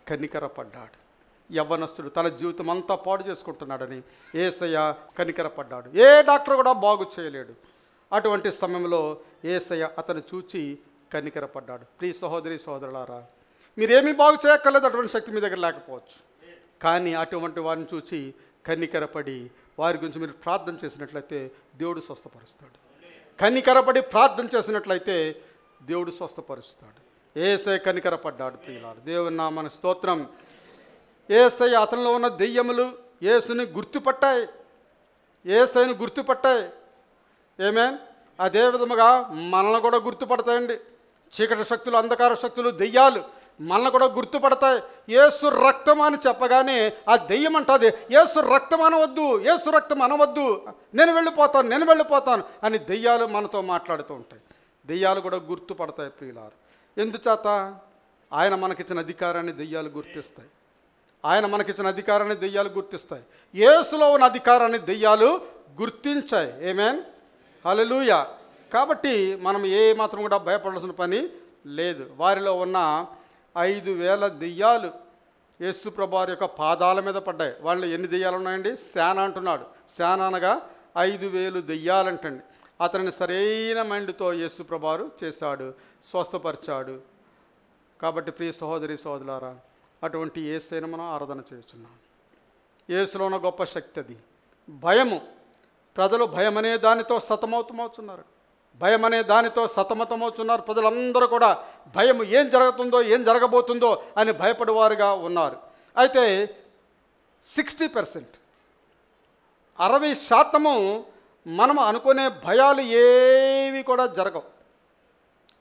కనికరపడ్డాడు. యవ్వనస్తుడు తన జీవితం అంతా పాడు చేసుకుంటున్నాడని యేసయ్య కనికరపడ్డాడు. ఏ డాక్టర్ కూడా బాగు చేయలేడు. అటువంటి సమయంలో యేసయ్య అతను చూచి కనికరపడ్డాడు. ప్రియ సహోదరి సహోదరులారా, మీరేమీ బాగు చేయక్కర్లేదు, అటువంటి శక్తి మీ దగ్గర లేకపోవచ్చు. కానీ అటువంటి వారిని చూచి కనికరపడి వారి గురించి మీరు ప్రార్థన చేసినట్లయితే దేవుడు స్వస్థపరుస్తాడు. కనికరపడి ప్రార్థన చేసినట్లయితే దేవుడు స్వస్థపరుస్తాడు. యేసయ్య కనికరపడ్డాడు. ప్రియులారా, దేవుని నామమునకు స్తోత్రం. యేసయ్య అతనిలో ఉన్న దెయ్యములు యేసుని గుర్తుపట్టాయి, యేసయ్యను గుర్తుపట్టాయి. ఆమేన్. అదే విధముగా మనల్ని కూడా గుర్తుపడతాయండి. చీకటి శక్తులు, అంధకార శక్తులు, దెయ్యాలు మనల్ని కూడా గుర్తుపడతాయి. యేసు రక్తం అని చెప్పగానే ఆ దెయ్యం అంటుంది, యేసు రక్తం అనవద్దు, యేసు రక్తం అనవద్దు, నేను వెళ్ళిపోతాను అని దెయ్యాలు మనతో మాట్లాడుతూ ఉంటాయి. దెయ్యాలు కూడా గుర్తుపడతాయి. ప్రియులారు, ఎందుచేత? ఆయన మనకిచ్చిన అధికారాన్ని దెయ్యాలు గుర్తిస్తాయి. ఆయన మనకిచ్చిన అధికారాన్ని దెయ్యాలు గుర్తిస్తాయి. యేసులో ఉన్న అధికారాన్ని దెయ్యాలు గుర్తించాయి. ఆమేన్, హల్లెలూయా. కాబట్టి మనం ఏ మాత్రం కూడా భయపడాల్సిన పని లేదు. వారిలో ఉన్న 5,000 దెయ్యాలు యేసు ప్రభువారి యొక్క పాదాల మీద పడ్డాయి. వాళ్ళు ఎన్ని దెయ్యాలు ఉన్నాయండి? శాన అంటున్నాడు. శాన అనగా 5,000 దెయ్యాలంటండి. అతనిని సరైన మైండ్తో యేసు ప్రభువారు చేశాడు, స్వస్థపరిచాడు. కాబట్టి ప్రియ సహోదరి సహోదరులారా, అటువంటి యేసయ్యను మనం ఆరాధన చేస్తున్నాం. యేసులో ఉన్న గొప్ప శక్తి అది. భయము, ప్రజలు భయం అనే దానితో సతమతమవుతున్నారు. భయం అనే దానితో సతమతమవుతున్నారు. ప్రజలందరూ కూడా భయం, ఏం జరుగుతుందో, ఏం జరగబోతుందో అని భయపడేవారుగా ఉన్నారు. అయితే 60%, 60% మనం అనుకునే భయాలు ఏవి కూడా జరగవు.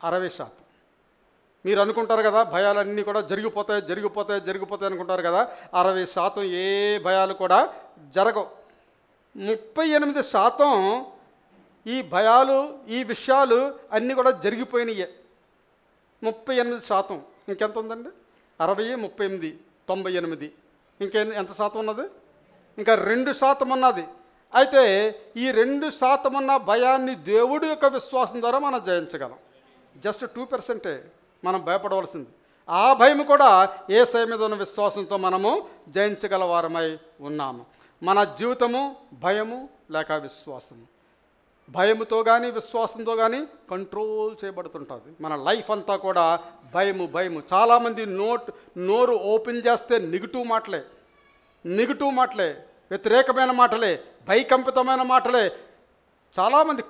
60%. మీరు అనుకుంటారు కదా, భయాలన్నీ కూడా జరిగిపోతాయి అనుకుంటారు కదా. 60% ఏ భయాలు కూడా జరగవు. 38% ఈ భయాలు, ఈ విషయాలు అన్నీ కూడా జరిగిపోయినాయే. 38%. ఇంకెంత ఉందండి? 60, 38, 98. ఎంత శాతం ఉన్నది? ఇంకా 2% ఉన్నది. అయితే ఈ 2% ఉన్న భయాన్ని దేవుడి యొక్క విశ్వాసం ద్వారా మనం జయించగలం. జస్ట్ 2% మనం భయపడవలసింది. ఆ భయం కూడా యేసయ్య మీద ఉన్న విశ్వాసంతో మనము జయించగల వారమై ఉన్నాము. మన జీవితము భయము లేక విశ్వాసము, భయముతో కానీ విశ్వాసంతో కానీ కంట్రోల్ చేయబడుతుంటుంది. మన లైఫ్ అంతా కూడా భయము. చాలామంది నోరు ఓపెన్ చేస్తే నెగిటివ్ మాటలే, వ్యతిరేకమైన మాటలే, భయకంపితమైన మాటలే. చాలామంది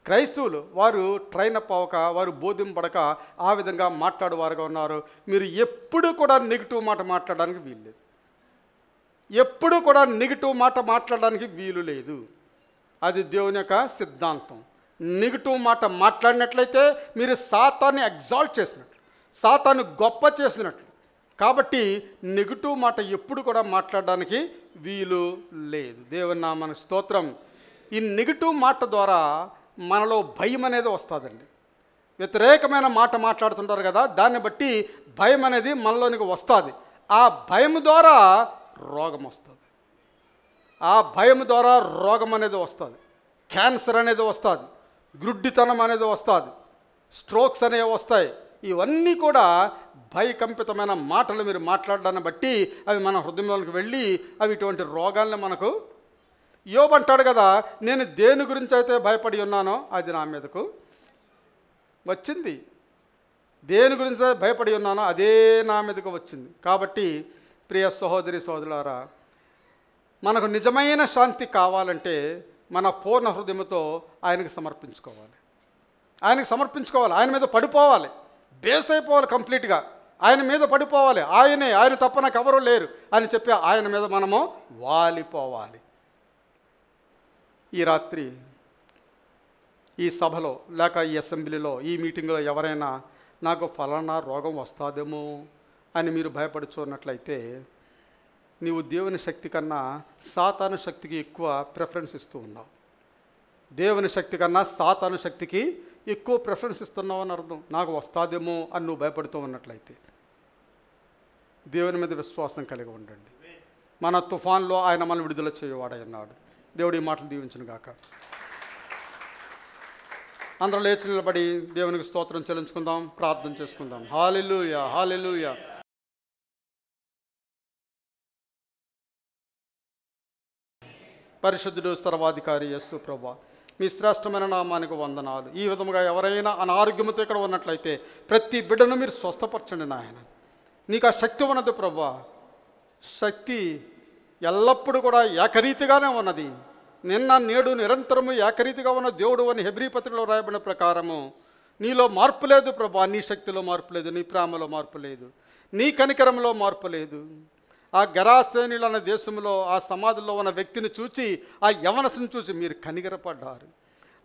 క్రైస్తవులు వారు ట్రైన్ అప్ అవ్వక, వారు బోధింపడక ఆ విధంగా మాట్లాడేవారుగా ఉన్నారు. మీరు ఎప్పుడు కూడా నెగిటివ్ మాట మాట్లాడడానికి వీలు లేదు. ఎప్పుడు కూడా నెగిటివ్ మాట మాట్లాడడానికి వీలు లేదు. అది దేవుని యొక్క సిద్ధాంతం. నెగిటివ్ మాట మాట్లాడినట్లయితే మీరు సాతాన్ని ఎగ్జాల్ట్ చేసినట్లు, సాతాన్ని గొప్ప చేసినట్లు. కాబట్టి నెగిటివ్ మాట ఎప్పుడు కూడా మాట్లాడడానికి వీలు లేదు. దేవుని నామమునకు స్తోత్రం. ఈ నెగిటివ్ మాట ద్వారా మనలో భయం అనేది వస్తుందండి. వ్యతిరేకమైన మాట మాట్లాడుతుంటారు కదా, దాన్ని బట్టి భయం అనేది మనలోనికి వస్తుంది. ఆ భయం ద్వారా రోగం వస్తుంది. ఆ భయం ద్వారా రోగం అనేది వస్తుంది. క్యాన్సర్ అనేది వస్తుంది, గ్రుడ్డితనం అనేది వస్తుంది, స్ట్రోక్స్ అనేవి వస్తాయి. ఇవన్నీ కూడా భయకంపితమైన మాటలు మీరు మాట్లాడడాన్ని బట్టి అవి మన హృదయంలోకి వెళ్ళి అవి ఇటువంటి రోగాల్ని మనకు. యోబు అంటాడు కదా, నేను దేని గురించి అయితే భయపడి ఉన్నానో అది నా మీదకు వచ్చింది. దేని గురించి అయితే భయపడి ఉన్నానో అదే నా మీదకు వచ్చింది. కాబట్టి ప్రియ సహోదరి సహోదరులారా, మనకు నిజమైన శాంతి కావాలంటే మన పూర్ణ హృదయంతో ఆయనకి సమర్పించుకోవాలి. ఆయన మీద పడిపోవాలి, బేస్ అయిపోవాలి కంప్లీట్గా. ఆయన మీద పడిపోవాలి. ఆయన తప్ప నాకు ఎవరూ లేరు అని చెప్పి ఆయన మీద మనము వాలిపోవాలి. ఈ రాత్రి ఈ సభలో లేక ఈ అసెంబ్లీలో, ఈ మీటింగ్లో ఎవరైనా నాకు ఫలానా రోగం వస్తుందేమో అని మీరు భయపడుచున్నట్లయితే నీవు దేవుని శక్తి కన్నా సాతాను శక్తికి ఎక్కువ ప్రిఫరెన్స్ ఇస్తూ ఉన్నావు. దేవుని శక్తి కన్నా సాతాను శక్తికి ఎక్కువ ప్రిఫరెన్స్ ఇస్తున్నావు అని అర్థం. నాకు వస్తుందేమో అని నువ్వు భయపడుతూ ఉన్నట్లయితే దేవుని మీద విశ్వాసం కలిగి ఉండండి. మన తుఫాన్లో ఆయన మనల్ని విడుదల చేయవాడై ఉన్నాడు. దేవుడి మాటలు దీవించును గాక. అందరూ లేచి నిలబడి దేవునికి స్తోత్రం చెల్లించుకుందాం, ప్రార్థన చేసుకుందాం. హల్లెలూయా, హల్లెలూయా. పరిశుద్ధుడు సర్వాధికారి యేసు ప్రభువా, మీ శ్రేష్టమైన నామానికి వందనాలు. ఈ విధముగా ఎవరైనా అనారోగ్యంతో ఇక్కడ ఉన్నట్లయితే ప్రతి బిడ్డను మీరు స్వస్థపరచండి నాయన. నీకు ఆ శక్తి ఉన్నది ప్రభువా. శక్తి ఎల్లప్పుడూ కూడా ఏకరీతిగానే ఉన్నది. నిన్న నేడు నిరంతరము ఏకరీతిగా ఉన్న దేవుడు అని హెబ్రీ పత్రికలో రాయబడిన ప్రకారము నీలో మార్పు లేదు ప్రభువా. నీ శక్తిలో మార్పు లేదు, నీ ప్రేమలో మార్పు లేదు, నీ కనికరంలో మార్పు లేదు. ఆ గెరాసేనీలు అనే దేశంలో ఆ సమాధిలో ఉన్న వ్యక్తిని చూచి, ఆ యవనసుని చూసి మీరు కనికరపడ్డారు.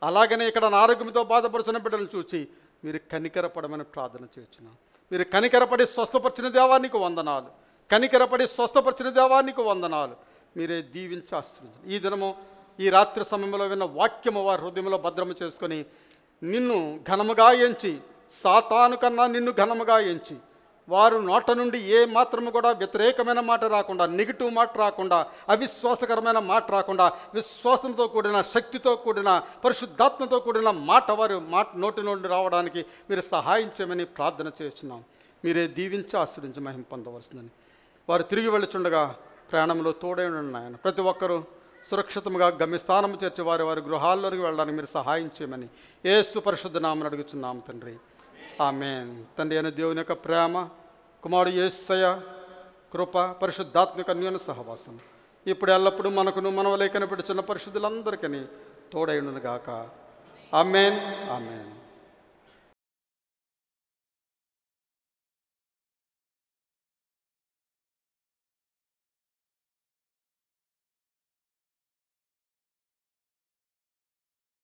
అలాగనే ఇక్కడ అనారోగ్యంతో బాధపడుతున్న బిడ్డలను చూచి మీరు కనికరపడమని ప్రార్థన చేస్తున్నాం. మీరు కనికరపడి స్వస్థపరిచిన దేవానికి వందనాలు. కనికరపడి స్వస్థపరిచిన దేవానికి వందనాలు. మీరే దీవించి ఆశీర్వదించండి. ఈ దినము ఈ రాత్రి సమయంలో విన్న వాక్యము వారి హృదయంలో భద్రము చేసుకొని నిన్ను ఘనముగా ఎంచి, సాతాను కన్నా నిన్ను ఘనముగా ఎంచి, వారు నోట నుండి ఏ మాత్రము కూడా వ్యతిరేకమైన మాట రాకుండా, నెగిటివ్ మాట రాకుండా, అవిశ్వాసకరమైన మాట రాకుండా, విశ్వాసంతో కూడిన, శక్తితో కూడిన, పరిశుద్ధాత్మతో కూడిన మాట వారు నోటి నుండి రావడానికి మీరు సహాయం చేయమని ప్రార్థన చేస్తున్నాం. మీరే దీవించి ఆశ్రయించి మహిమ పొందవలసిందని. వారు తిరిగి వెళ్ళుచుండగా ప్రయాణంలో తోడై ఉండండి ఆయన. ప్రతి ఒక్కరూ సురక్షితంగా గమ్యస్థానం చేర్చి వారి వారి గృహాల్లోనికి వెళ్ళడానికి మీరు సహాయం చేయమని యేసు పరిశుద్ధ నామమున అడుగుచున్నాం తండ్రి. ఆమేన్. తండ్రి అయిన దేవుని యొక్క ప్రేమ, కుమారుడు యేసయ్య కృప, పరిశుద్ధాత్మిక అన్యోన్య సహవాసం ఇప్పుడు ఎల్లప్పుడూ మనకును మనవలే కనిపెడుచున్న పరిశుద్ధులందరికీ తోడై ఉండును గాక. ఆమేన్, ఆమేన్.